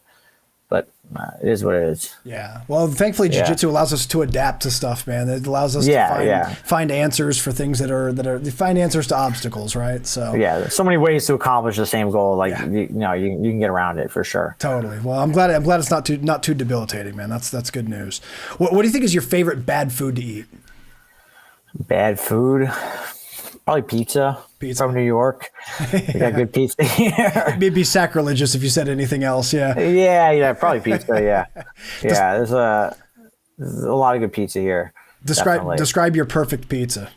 it is what it is. Yeah. Well, thankfully, jiu-jitsu allows us to adapt to stuff, man. It allows us to find answers for things that are find answers to obstacles, right? So yeah, there's so many ways to accomplish the same goal. Like you can get around it for sure. Totally. Well, I'm glad it's not too debilitating, man. That's good news. What do you think is your favorite bad food to eat? Bad food. Probably pizza from New York. We got good pizza here. It'd be sacrilegious if you said anything else. Yeah. Yeah. Probably pizza. Yeah. There's a lot of good pizza here. Describe your perfect pizza.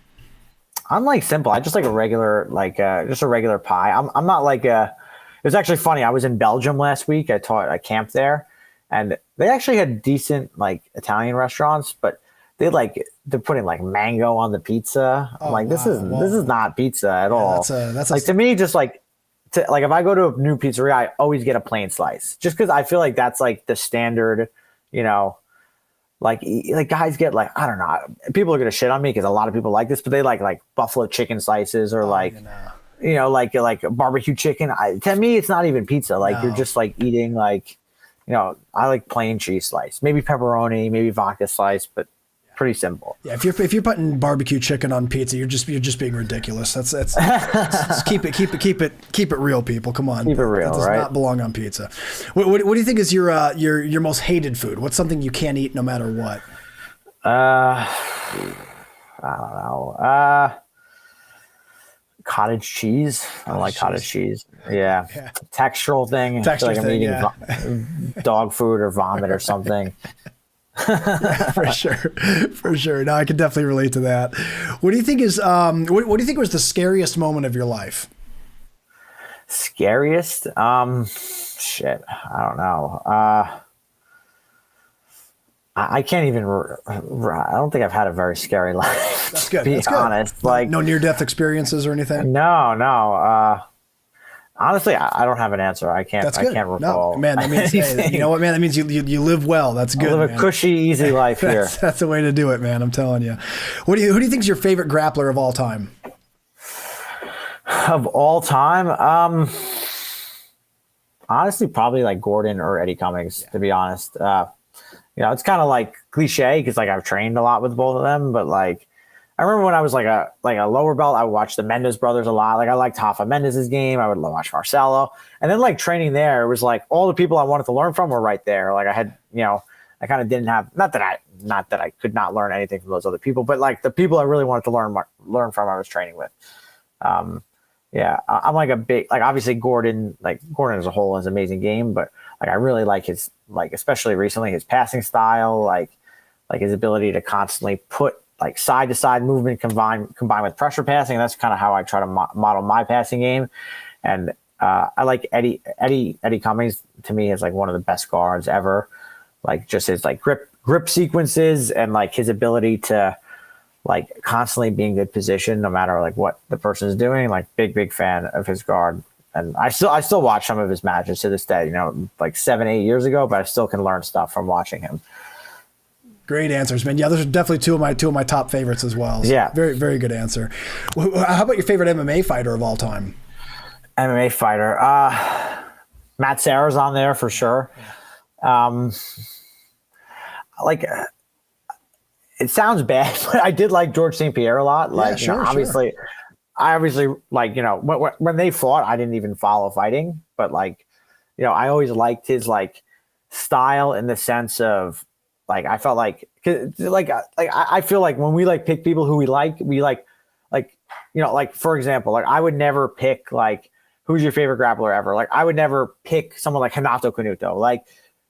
I'm like simple. I just like a regular, just a regular pie. I'm not like it was actually funny. I was in Belgium last week. I camped there, and they actually had decent like Italian restaurants, but they're putting like mango on the pizza. I'm like, this is not pizza at all. That's like to me, just like if I go to a new pizzeria, I always get a plain slice, just because I feel like that's like the standard, like guys get like, I don't know, people are gonna shit on me because a lot of people like this, but they like buffalo chicken slices or like barbecue chicken. To me, it's not even pizza. Like you're just like eating like, I like plain cheese slice, maybe pepperoni, maybe vodka slice, but pretty simple. Yeah, if you're putting barbecue chicken on pizza, you're just being ridiculous. That's keep it real, people. Come on, keep it real. It does not belong on pizza. What do you think is your most hated food? What's something you can't eat no matter what? I don't know. Cottage cheese. I don't like cottage cheese. Yeah. Textural thing. I feel like I'm eating dog food or vomit or something. Yeah, for sure. No, I can definitely relate to that. What do you think is what do you think was the scariest moment of your life? Scariest? Shit, I don't know. I can't even. I don't think I've had a very scary life. That's good. To be honest, like no near-death experiences or anything. No. Honestly, I don't have an answer. I can't. That's good. I can't recall. No, man, that means you know what, man. That means you live well. That's good. I live a cushy, easy life here. That's the way to do it, man. I'm telling you. Who do you think is your favorite grappler of all time? Of all time, honestly, probably like Gordon or Eddie Cummings. To be honest, it's kind of like cliche because like I've trained a lot with both of them, but like. I remember when I was like a lower belt, I would watch the Mendes brothers a lot. Like I liked Rafa Mendes's game. I would watch Marcelo. And then like training there, it was like all the people I wanted to learn from were right there. Like I had, I kind of didn't have, not that I could not learn anything from those other people, but like the people I really wanted to learn from, I was training with. I'm like a big, like obviously Gordon as a whole is an amazing game, but like I really like his, like especially recently his passing style, like his ability to constantly put like side to side movement combined with pressure passing. That's kind of how I try to model my passing game. And I like Eddie Cummings. To me, is like one of the best guards ever. Like just his like grip sequences and like his ability to like constantly be in good position no matter like what the person is doing. Like big fan of his guard. And I still watch some of his matches to this day. Like 7-8 years ago, but I still can learn stuff from watching him. Great answers, man. Yeah, those are definitely two of my top favorites as well. So yeah, very, very good answer. How about your favorite MMA fighter of all time? MMA fighter, Matt Serra's on there for sure. Like, it sounds bad, but I did like George St. Pierre a lot. Like, obviously, I obviously like when they fought, I didn't even follow fighting, but like, I always liked his like style in the sense of. Like I felt like I feel like when we like pick people who we like for example, like I would never pick like who's your favorite grappler ever. Like I would never pick someone like Renato Canuto,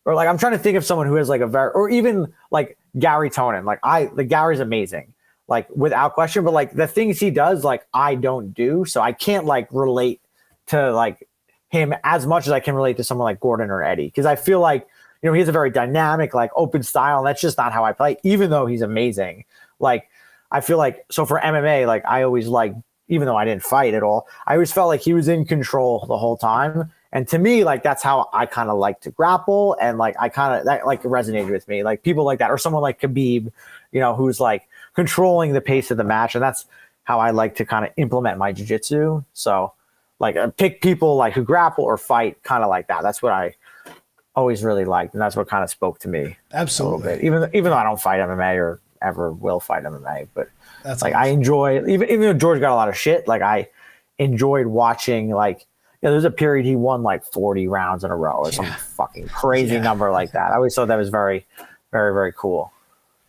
or I'm trying to think of someone who has like or even like Gary Tonin. Like Gary's amazing, like without question. But like the things he does, like I don't do, so I can't like relate to like him as much as I can relate to someone like Gordon or Eddie, because I feel like. He has a very dynamic, like open style, and that's just not how I play, even though he's amazing. Like, I feel like, so for MMA, like I always like, even though I didn't fight at all, I always felt like he was in control the whole time. And to me, like, that's how I kind of like to grapple. And like, that like resonated with me, like people like that, or someone like Khabib, you know, who's like controlling the pace of the match. And that's how I like to kind of implement my jiu-jitsu. So like pick people like who grapple or fight kind of like that. That's what I always really liked. And that's what kind of spoke to me. Absolutely. A little bit. Even though I don't fight MMA or ever will fight MMA, but that's like, awesome. I enjoy, even though George got a lot of shit, like I enjoyed watching, like, you know, there's a period he won like 40 rounds in a row or some fucking crazy number like that. I always thought that was very, very, very cool.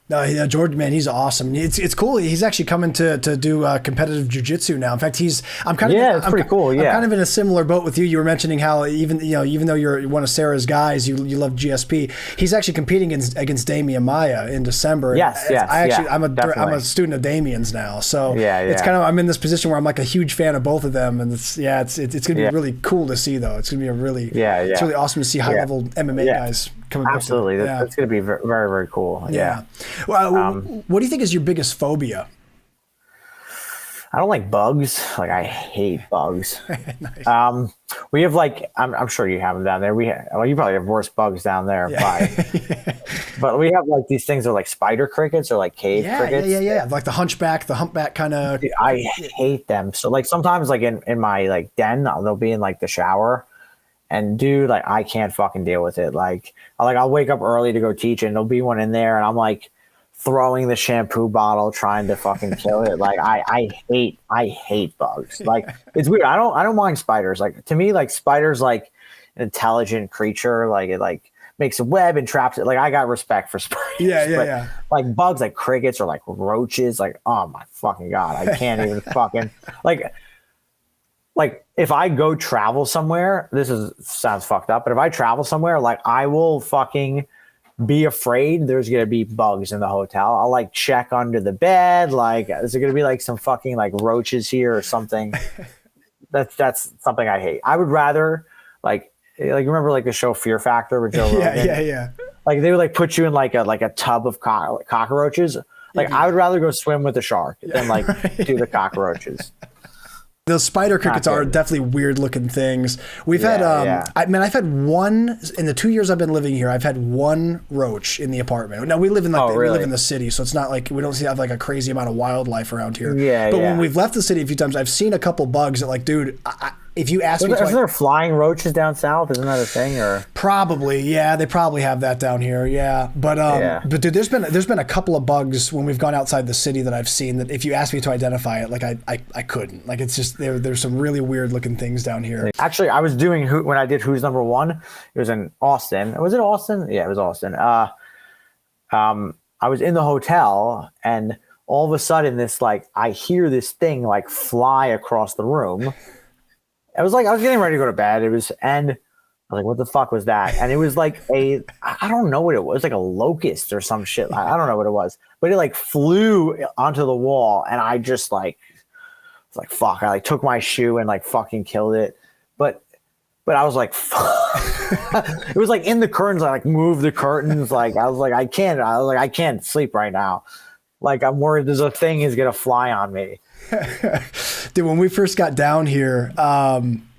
No, yeah, George, man, he's awesome. It's cool. He's actually coming to do competitive jiu-jitsu now. In fact, it's pretty cool. Yeah, I'm kind of in a similar boat with you. You were mentioning how even though you're one of Sarah's guys, you love GSP. He's actually competing against Damian Maya in December. Yes. I'm a student of Damian's now, so it's kind of, I'm in this position where I'm like a huge fan of both of them, and it's gonna be really cool to see though. It's gonna be it's really awesome to see high level MMA guys. Absolutely. That's going to be very, very, very cool. Yeah. Well, what do you think is your biggest phobia? I don't like bugs. Like, I hate bugs. Nice. We have like, I'm sure you have them down there. You probably have worse bugs down there. But we have like these things that are like spider crickets or like cave crickets. Yeah. Like the humpback kind of. I hate them. So like sometimes like in my like den, they'll be in like the shower. And dude, like, I can't fucking deal with it. Like I'll wake up early to go teach, and there'll be one in there, and I'm like throwing the shampoo bottle, trying to fucking kill it. Like I hate bugs. Like, it's weird. I don't mind spiders. Like, to me, like, spiders like an intelligent creature. Like, it like makes a web and traps it. Like, I got respect for spiders. Yeah. Like bugs, like crickets or like roaches. Like, oh my fucking god, I can't even fucking like if I go travel somewhere, sounds fucked up, but if I travel somewhere, like, I will fucking be afraid there's going to be bugs in the hotel. I'll like check under the bed. Like, is there going to be like some fucking like roaches here or something? That's something I hate. I would rather like remember like the show Fear Factor with Joe Rogan? Yeah. Like, they would like put you in like a tub of cockroaches. Like, I would rather go swim with the shark than like do the cockroaches. Those spider crickets are definitely weird looking things. We've had, I've had one in the 2 years I've been living here. I've had one roach in the apartment. Now we live in we live in the city, so it's not like we don't have like a crazy amount of wildlife around here. But when we've left the city a few times, I've seen a couple bugs that, like, dude, if you ask me, isn't there flying roaches down south? Isn't that a thing? Or probably, yeah, they probably have that down here, but dude, there's been a couple of bugs when we've gone outside the city that I've seen that if you ask me to identify it, like, I couldn't. Like, it's just there's some really weird looking things down here. Actually, I was doing when I did Who's Number One. It was in Austin. Was it Austin? Yeah, it was Austin. I was in the hotel, and all of a sudden, I hear this thing like fly across the room. I was getting ready to go to bed. I was like, what the fuck was that? And it was like I don't know what it was, like a locust or some shit. I don't know what it was, but it like flew onto the wall, and I just was like, fuck. I like took my shoe and like fucking killed it. But I was like, fuck. It was like in the curtains. I like moved the curtains. Like, I was like, I can't sleep right now. Like, I'm worried there's a thing is going to fly on me. Dude, when we first got down here,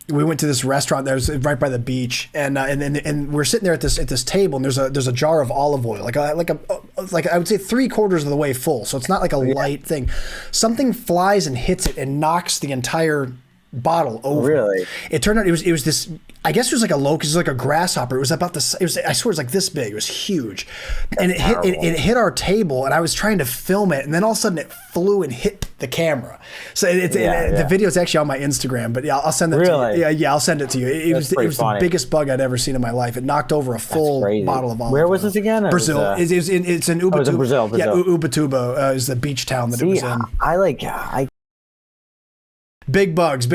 we went to this restaurant that was right by the beach, and we're sitting there at this table, and there's a jar of olive oil, like I would say 3/4 of the way full, so it's not like a light thing. Something flies and hits it and knocks the entire bottle over. Really? It turned out it was this. I guess it was like a locust, it was like a grasshopper. It was about this. I swear it was like this big. It was huge, and it hit our table. And I was trying to film it, and then all of a sudden it flew and hit the camera. So the video is actually on my Instagram. But yeah, I'll send it to you. Yeah, I'll send it to you. It was the biggest bug I'd ever seen in my life. It knocked over a full bottle of olive oil. Where was this again? Brazil. It's in Ubatuba. Oh, it's in Brazil. Yeah, Ubatuba is the beach town that it was in. I Big bugs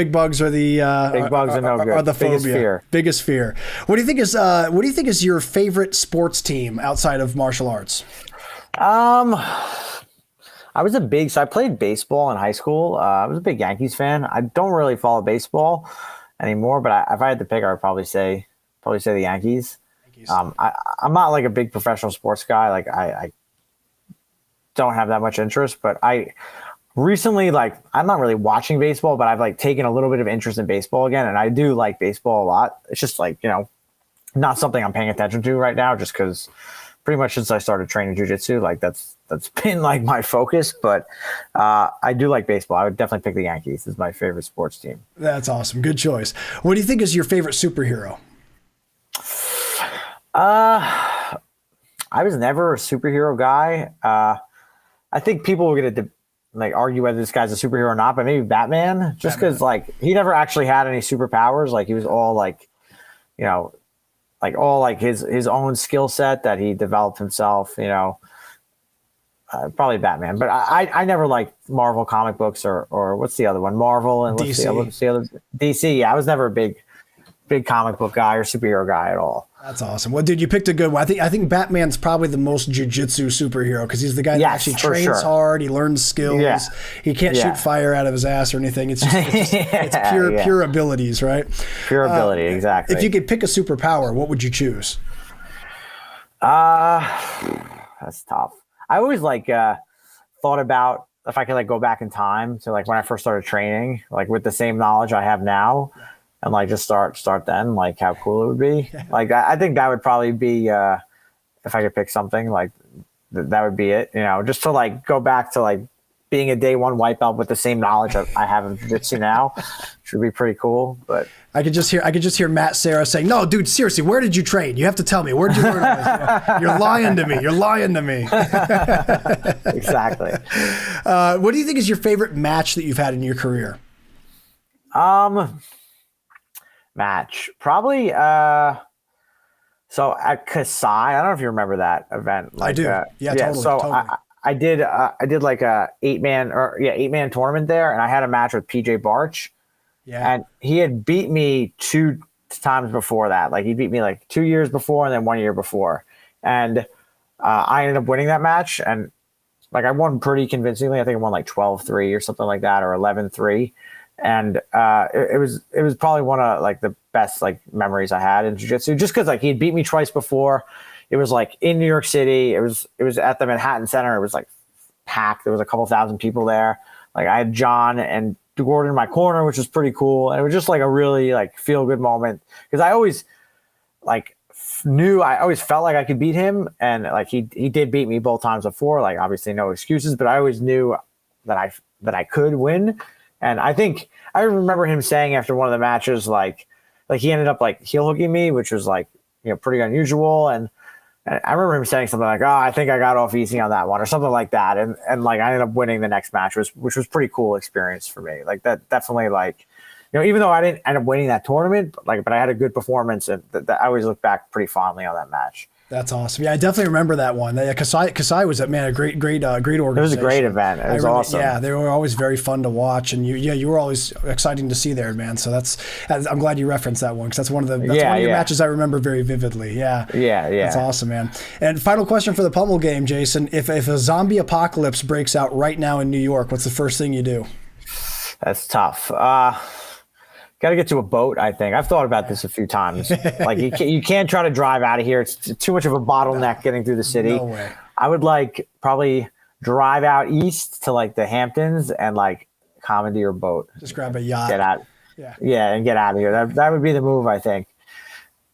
are the big bugs are no good. Are the phobia. Biggest fear. What do you think is your favorite sports team outside of martial arts? I was I played baseball in high school. I was a big Yankees fan. I don't really follow baseball anymore, but if I had to pick, I would probably say the Yankees. I'm not like a big professional sports guy. Like, I don't have that much interest, but recently, like, I'm not really watching baseball, but I've like taken a little bit of interest in baseball again. And I do like baseball a lot. It's just like, not something I'm paying attention to right now, just because pretty much since I started training jiu-jitsu, like that's been like my focus. But I do like baseball. I would definitely pick the Yankees as my favorite sports team. That's awesome. Good choice. What do you think is your favorite superhero? I was never a superhero guy. I think people were going to like argue whether this guy's a superhero or not, but maybe Batman, just because like he never actually had any superpowers. Like he was all like, like all like his own skill set that he developed himself, probably Batman. But I never liked Marvel comic books or what's the other one? Marvel and what's the other DC. Yeah, I was never a big comic book guy or superhero guy at all. That's awesome. Well, dude, you picked a good one. I think Batman's probably the most jiu-jitsu superhero because he's the guy that actually trains hard. He learns skills. Yeah. He can't shoot fire out of his ass or anything. It's pure abilities, right? Pure ability, exactly. If you could pick a superpower, what would you choose? That's tough. I always thought about if I could like go back in time to like when I first started training, like with the same knowledge I have now. And like just start then, like how cool it would be. Like I think that would probably be if I could pick something, like that would be it. Just to like go back to like being a day one white belt with the same knowledge that I have in jiu-jitsu now, which would be pretty cool. But I could just hear Matt Serra saying, "No, dude, seriously, where did you train? You have to tell me. Where did you learn all this? You're lying to me. You're lying to me." Exactly. What do you think is your favorite match that you've had in your career? Match probably so at Kasai, I don't know if you remember that event. Like, I do. Totally. So totally. I did like a 8-man tournament there, and I had a match with PJ Barch. Yeah. And he had beat me 2 times before that. Like he beat me like 2 years before and then 1 year before. And I ended up winning that match, and like I won pretty convincingly. I think I won like 12-3 or something like that, or 11-3. And it was probably one of like the best like memories I had in jiu-jitsu, just because like he'd beat me twice before. It was like in New York City. It was at the Manhattan Center. It was like packed. There was a couple thousand people there. Like I had John and Gordon in my corner, which was pretty cool. And it was just like a really like feel good moment, because I always like I always felt like I could beat him, and like he did beat me both times before. Like obviously no excuses, but I always knew that I could win. And I think I remember him saying after one of the matches, like he ended up like heel hooking me, which was like, pretty unusual. And I remember him saying something like, "Oh, I think I got off easy on that one," or something like that. And like I ended up winning the next match, which was pretty cool experience for me. Like that definitely like, even though I didn't end up winning that tournament, but I had a good performance, and I always look back pretty fondly on that match. That's awesome. Yeah, I definitely remember that one. Kasai was a great organization. It was a great event. It was awesome. Yeah, they were always very fun to watch, and you were always exciting to see there, man. So I'm glad you referenced that one, because that's one of your matches I remember very vividly. Yeah. That's awesome, man. And final question for the pummel game, Jason: If a zombie apocalypse breaks out right now in New York, what's the first thing you do? That's tough. Got to get to a boat, I think. I've thought about this a few times. Like you can't try to drive out of here. It's too much of a bottleneck getting through the city. No way. I would like probably drive out east to like the Hamptons and like commandeer a boat. Just grab a yacht. Get out. Yeah, and get out of here. That would be the move, I think.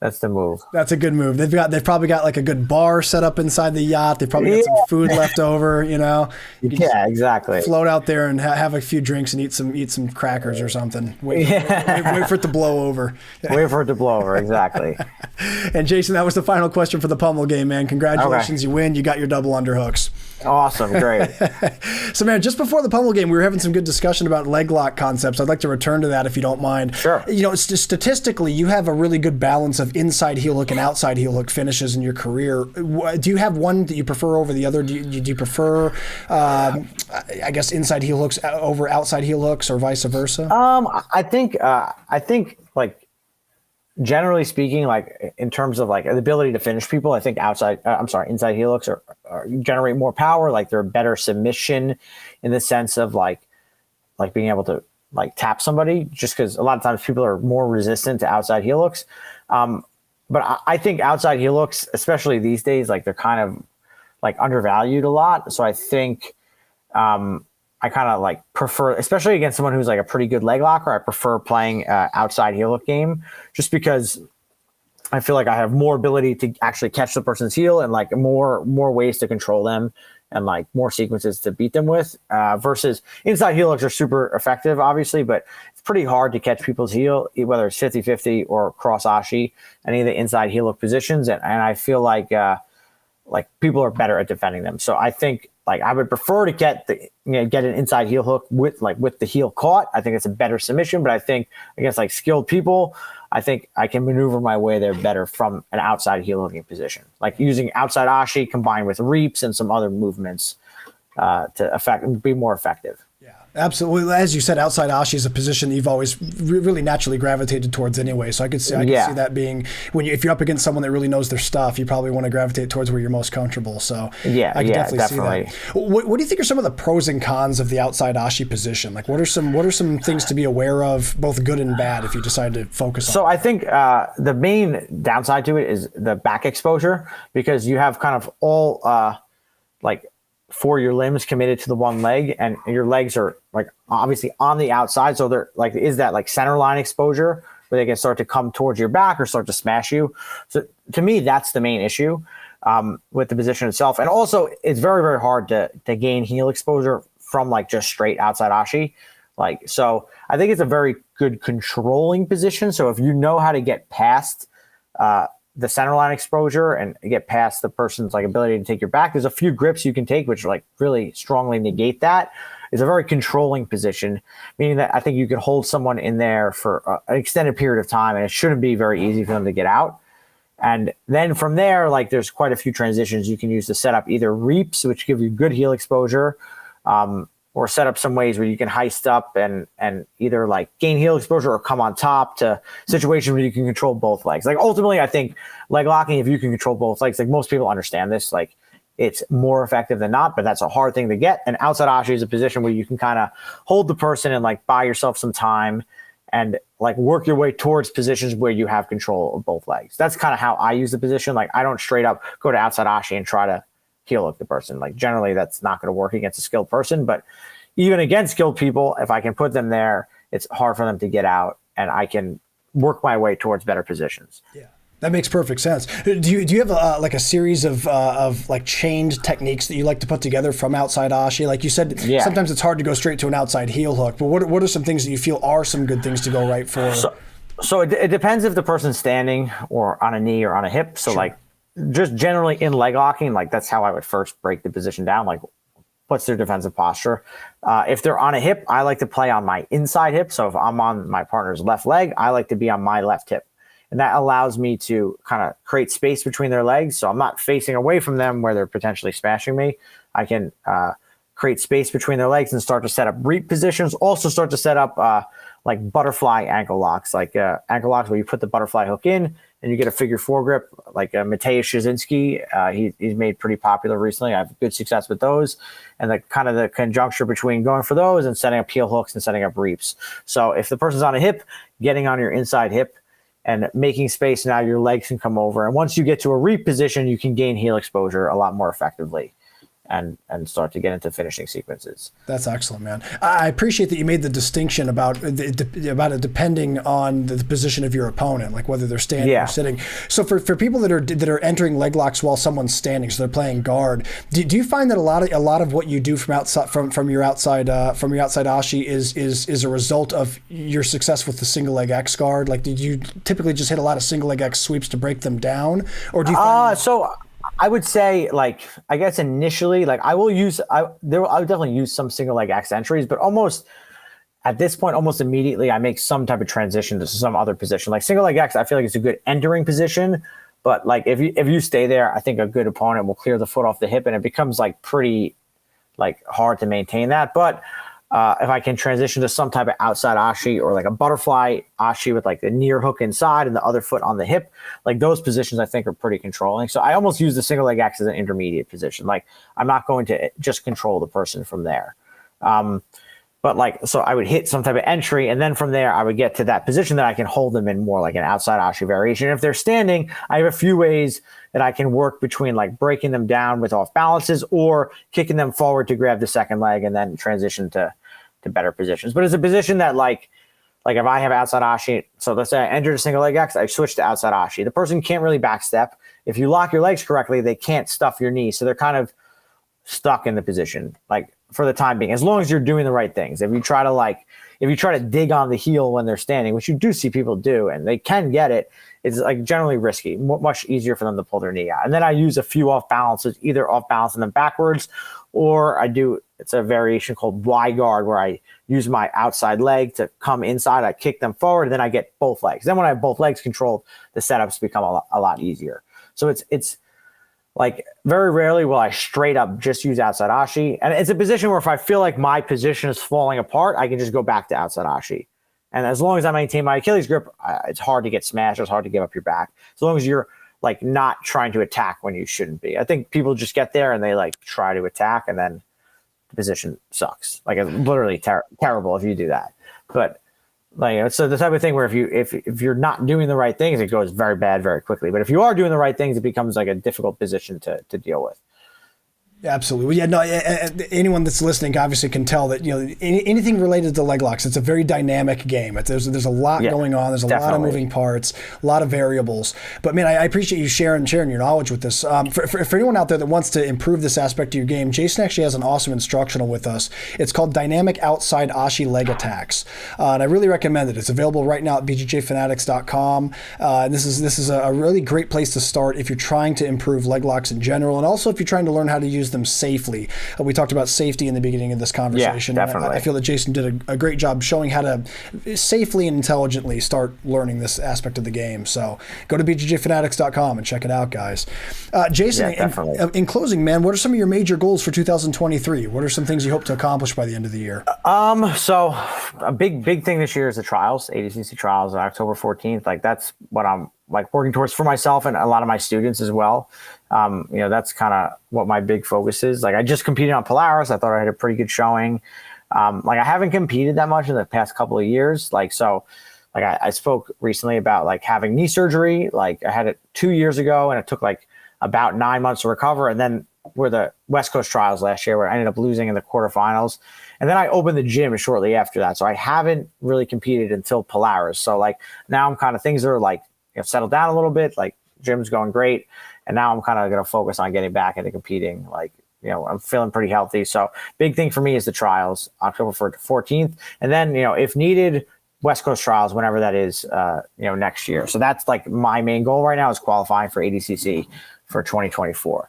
That's the move. That's a good move. They've probably got like a good bar set up inside the yacht. They've probably got some food left over, Yeah, exactly. Float out there and have a few drinks and eat some crackers or something. Wait for it to blow over. Wait for it to blow over, exactly. And Jason, that was the final question for the pummel game, man. Congratulations, okay. You win. You got your double underhooks. Awesome, great. So, man, just before the pummel game, we were having some good discussion about leg lock concepts. I'd like to return to that if you don't mind. Sure. Statistically, you have a really good balance of inside heel hook and outside heel hook finishes in your career. Do you have one that you prefer over the other? Do you prefer, I guess, inside heel hooks over outside heel hooks, or vice versa? I think like, generally speaking, like in terms of like the ability to finish people, I think inside heel hooks are generate more power. Like they're better submission in the sense of like being able to like tap somebody, just because a lot of times people are more resistant to outside heel hooks. But I think outside heel hooks, especially these days, like they're kind of like undervalued a lot. So I think I kind of like prefer, especially against someone who's like a pretty good leg locker, I prefer playing outside heel hook game just because I feel like I have more ability to actually catch the person's heel and like more ways to control them and like more sequences to beat them with versus inside heel hooks are super effective, obviously, but it's pretty hard to catch people's heel, whether it's 50-50 or cross Ashi, any of the inside heel hook positions. And I feel like people are better at defending them. So I think like I would prefer to get an inside heel hook with the heel caught. I think it's a better submission, but I think against like skilled people, I think I can maneuver my way there better from an outside heel hooking position, like using outside Ashi combined with reaps and some other movements to be more effective. Yeah, absolutely. As you said, outside Ashi is a position that you've always really naturally gravitated towards anyway. So I can see that being if you're up against someone that really knows their stuff, you probably want to gravitate towards where you're most comfortable. So I can definitely see that. What do you think are some of the pros and cons of the outside Ashi position? Like, what are some things to be aware of, both good and bad, if you decide to focus on? So I think the main downside to it is the back exposure, because you have kind of all for your limbs committed to the one leg, and your legs are like obviously on the outside. So they're like, is that like center line exposure where they can start to come towards your back or start to smash you? So to me, that's the main issue with the position itself. And also it's very, very hard to gain heel exposure from like just straight outside Ashi. Like, so I think it's a very good controlling position. So if you know how to get past the center line exposure and get past the person's like ability to take your back, there's a few grips you can take which like really strongly negate that. It's a very controlling position, meaning that I think you can hold someone in there for an extended period of time and it shouldn't be very easy for them to get out. And then from there, like there's quite a few transitions you can use to set up either reaps, which give you good heel exposure, or set up some ways where you can heist up and either like gain heel exposure or come on top to situations where you can control both legs. Like ultimately, I think leg locking, if you can control both legs, like most people understand this, like it's more effective than not, but that's a hard thing to get. And outside Ashi is a position where you can kind of hold the person and like buy yourself some time and like work your way towards positions where you have control of both legs. That's kind of how I use the position. Like I don't straight up go to outside Ashi and try to heel hook the person. Like generally that's not going to work against a skilled person, but even against skilled people, if I can put them there, it's hard for them to get out and I can work my way towards better positions. Yeah. That makes perfect sense. Do you have like a series of like chained techniques that you like to put together from outside Ashi? Like you said, sometimes it's hard to go straight to an outside heel hook, but what are some things that you feel are some good things to go right for? So it depends if the person's standing or on a knee or on a hip. So like just generally in leg locking, like that's how I would first break the position down. Like what's their defensive posture? If they're on a hip, I like to play on my inside hip. So if I'm on my partner's left leg, I like to be on my left hip. And that allows me to kind of create space between their legs. So I'm not facing away from them where they're potentially smashing me. I can create space between their legs and start to set up reap positions. Also start to set up like butterfly ankle locks, like ankle locks where you put the butterfly hook in and you get a figure four grip, like Mateusz Szczynski. He's made pretty popular recently. I have good success with those. And the kind of the conjuncture between going for those and setting up heel hooks and setting up reaps. So if the person's on a hip, getting on your inside hip, and making space, now your legs can come over. And once you get to a reap position, you can gain heel exposure a lot more effectively and start to get into finishing sequences. That's excellent, man. I appreciate that you made the distinction about it depending on the position of your opponent, like whether they're standing or sitting. So for people that are entering leg locks while someone's standing, so they're playing guard, do you find that a lot of what you do from outside from your outside Ashi is a result of your success with the single leg X guard? Like, did you typically just hit a lot of single leg X sweeps to break them down, or do you find so I would say, like, I guess initially, like I would definitely use some single leg X entries, but almost at this point, almost immediately, I make some type of transition to some other position. Like single leg X, I feel like it's a good entering position, but like if you stay there, I think a good opponent will clear the foot off the hip, and it becomes like pretty like hard to maintain that. But if I can transition to some type of outside Ashi or like a butterfly Ashi with like the near hook inside and the other foot on the hip, like those positions I think are pretty controlling. So I almost use the single leg X as an intermediate position. Like I'm not going to just control the person from there. But like, so I would hit some type of entry, and then from there I would get to that position that I can hold them in more like an outside Ashi variation. If they're standing, I have a few ways that I can work between like breaking them down with off balances or kicking them forward to grab the second leg and then transition to better positions. But it's a position that like if I have outside Ashi, so let's say I entered a single leg X, I switch to outside Ashi. The person can't really backstep. If you lock your legs correctly, they can't stuff your knee. So they're kind of stuck in the position, like for the time being, as long as you're doing the right things. If you try to dig on the heel when they're standing, which you do see people do, and they can get it, it's like generally risky, much easier for them to pull their knee out. And then I use a few off balances, either off balancing them backwards, or it's a variation called Y guard, where I use my outside leg to come inside, I kick them forward, and then I get both legs. Then when I have both legs controlled, the setups become a lot easier. So it's like very rarely will I straight up just use outside Ashi. And it's a position where if I feel like my position is falling apart, I can just go back to outside Ashi. And as long as I maintain my Achilles grip, it's hard to get smashed. It's hard to give up your back. As long as you're like not trying to attack when you shouldn't be. I think people just get there and they like try to attack, and then the position sucks. Like it's literally terrible if you do that. But like, it's the type of thing where if you're not doing the right things, it goes very bad very quickly. But if you are doing the right things, it becomes like a difficult position to deal with. Absolutely. Yeah, no, anyone that's listening obviously can tell that, anything related to leg locks, it's a very dynamic game. There's a lot going on. There's a lot of moving parts, a lot of variables. But man, I appreciate you sharing your knowledge with this. For anyone out there that wants to improve this aspect of your game, Jason actually has an awesome instructional with us. It's called Dynamic Outside Ashi Leg Attacks. And I really recommend it. It's available right now at bjjfanatics.com. And this is a really great place to start if you're trying to improve leg locks in general, and also if you're trying to learn how to use them safely. We talked about safety in the beginning of this conversation. Yeah, definitely. I feel that Jason did a great job showing how to safely and intelligently start learning this aspect of the game. So go to bjjfanatics.com and check it out, guys. Jason, in closing, man, what are some of your major goals for 2023? What are some things you hope to accomplish by the end of the year? So a big thing this year is the trials, ADCC trials on October 14th. Like that's what I'm like working towards for myself and a lot of my students as well. That's kind of what my big focus is. Like I just competed on Polaris. I thought I had a pretty good showing. Like I haven't competed that much in the past couple of years. I spoke recently about like having knee surgery. Like I had it 2 years ago and it took like about 9 months to recover. And then were the West Coast trials last year where I ended up losing in the quarterfinals. And then I opened the gym shortly after that. So I haven't really competed until Polaris. So like now I'm kind of, things are like, settled down a little bit, like gym's going great. And now I'm kind of going to focus on getting back into competing. Like, I'm feeling pretty healthy. So big thing for me is the trials, October 14th. And then, if needed, West Coast trials, whenever that is, next year. So that's like my main goal right now is qualifying for ADCC for 2024.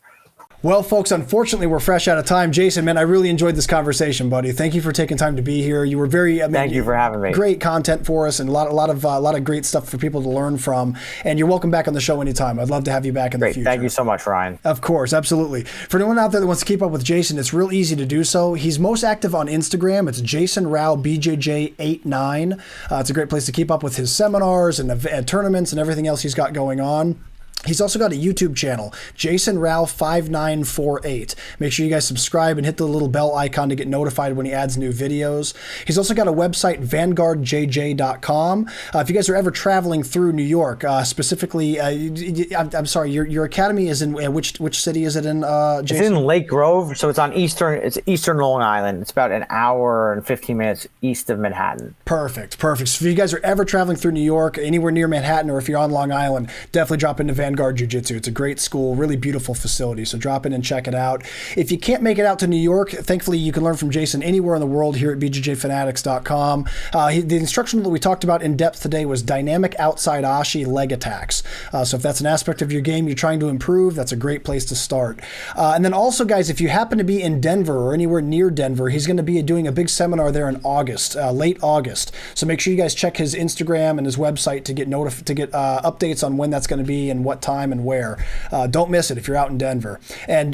Well, folks, unfortunately, we're fresh out of time. Jason, man, I really enjoyed this conversation, buddy. Thank you for taking time to be here. You were thank you for having me. Great content for us and a lot of great stuff for people to learn from. And you're welcome back on the show anytime. I'd love to have you back in the future. Thank you so much, Ryan. Of course, absolutely. For anyone out there that wants to keep up with Jason, it's real easy to do so. He's most active on Instagram. It's Jason Rao BJJ89. It's a great place to keep up with his seminars and tournaments and everything else he's got going on. He's also got a YouTube channel, Jason Rao 5948. Make sure you guys subscribe and hit the little bell icon to get notified when he adds new videos. He's also got a website, vanguardjj.com. If you guys are ever traveling through New York, specifically, I'm sorry, your academy is in which city is it in, Jason? It's in Lake Grove, so it's eastern Long Island. It's about an hour and 15 minutes east of Manhattan. Perfect. So if you guys are ever traveling through New York, anywhere near Manhattan, or if you're on Long Island, definitely drop into Vanguard Jiu-Jitsu. It's a great school, really beautiful facility, so drop in and check it out. If you can't make it out to New York, thankfully you can learn from Jason anywhere in the world here at bjjfanatics.com. The instruction that we talked about in depth today was dynamic outside Ashi leg attacks. So if that's an aspect of your game you're trying to improve, that's a great place to start. And then also, guys, if you happen to be in Denver or anywhere near Denver, he's going to be doing a big seminar there in August, late August. So make sure you guys check his Instagram and his website to get updates on when that's going to be and what time and where. Don't miss it if you're out in Denver. And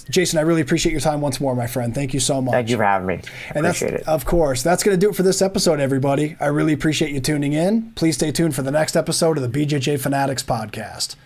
Jason, I really appreciate your time once more, my friend. Thank you so much. Thank you for having me. Appreciate it. Of course. That's going to do it for this episode, everybody. I really appreciate you tuning in. Please stay tuned for the next episode of the BJJ Fanatics podcast.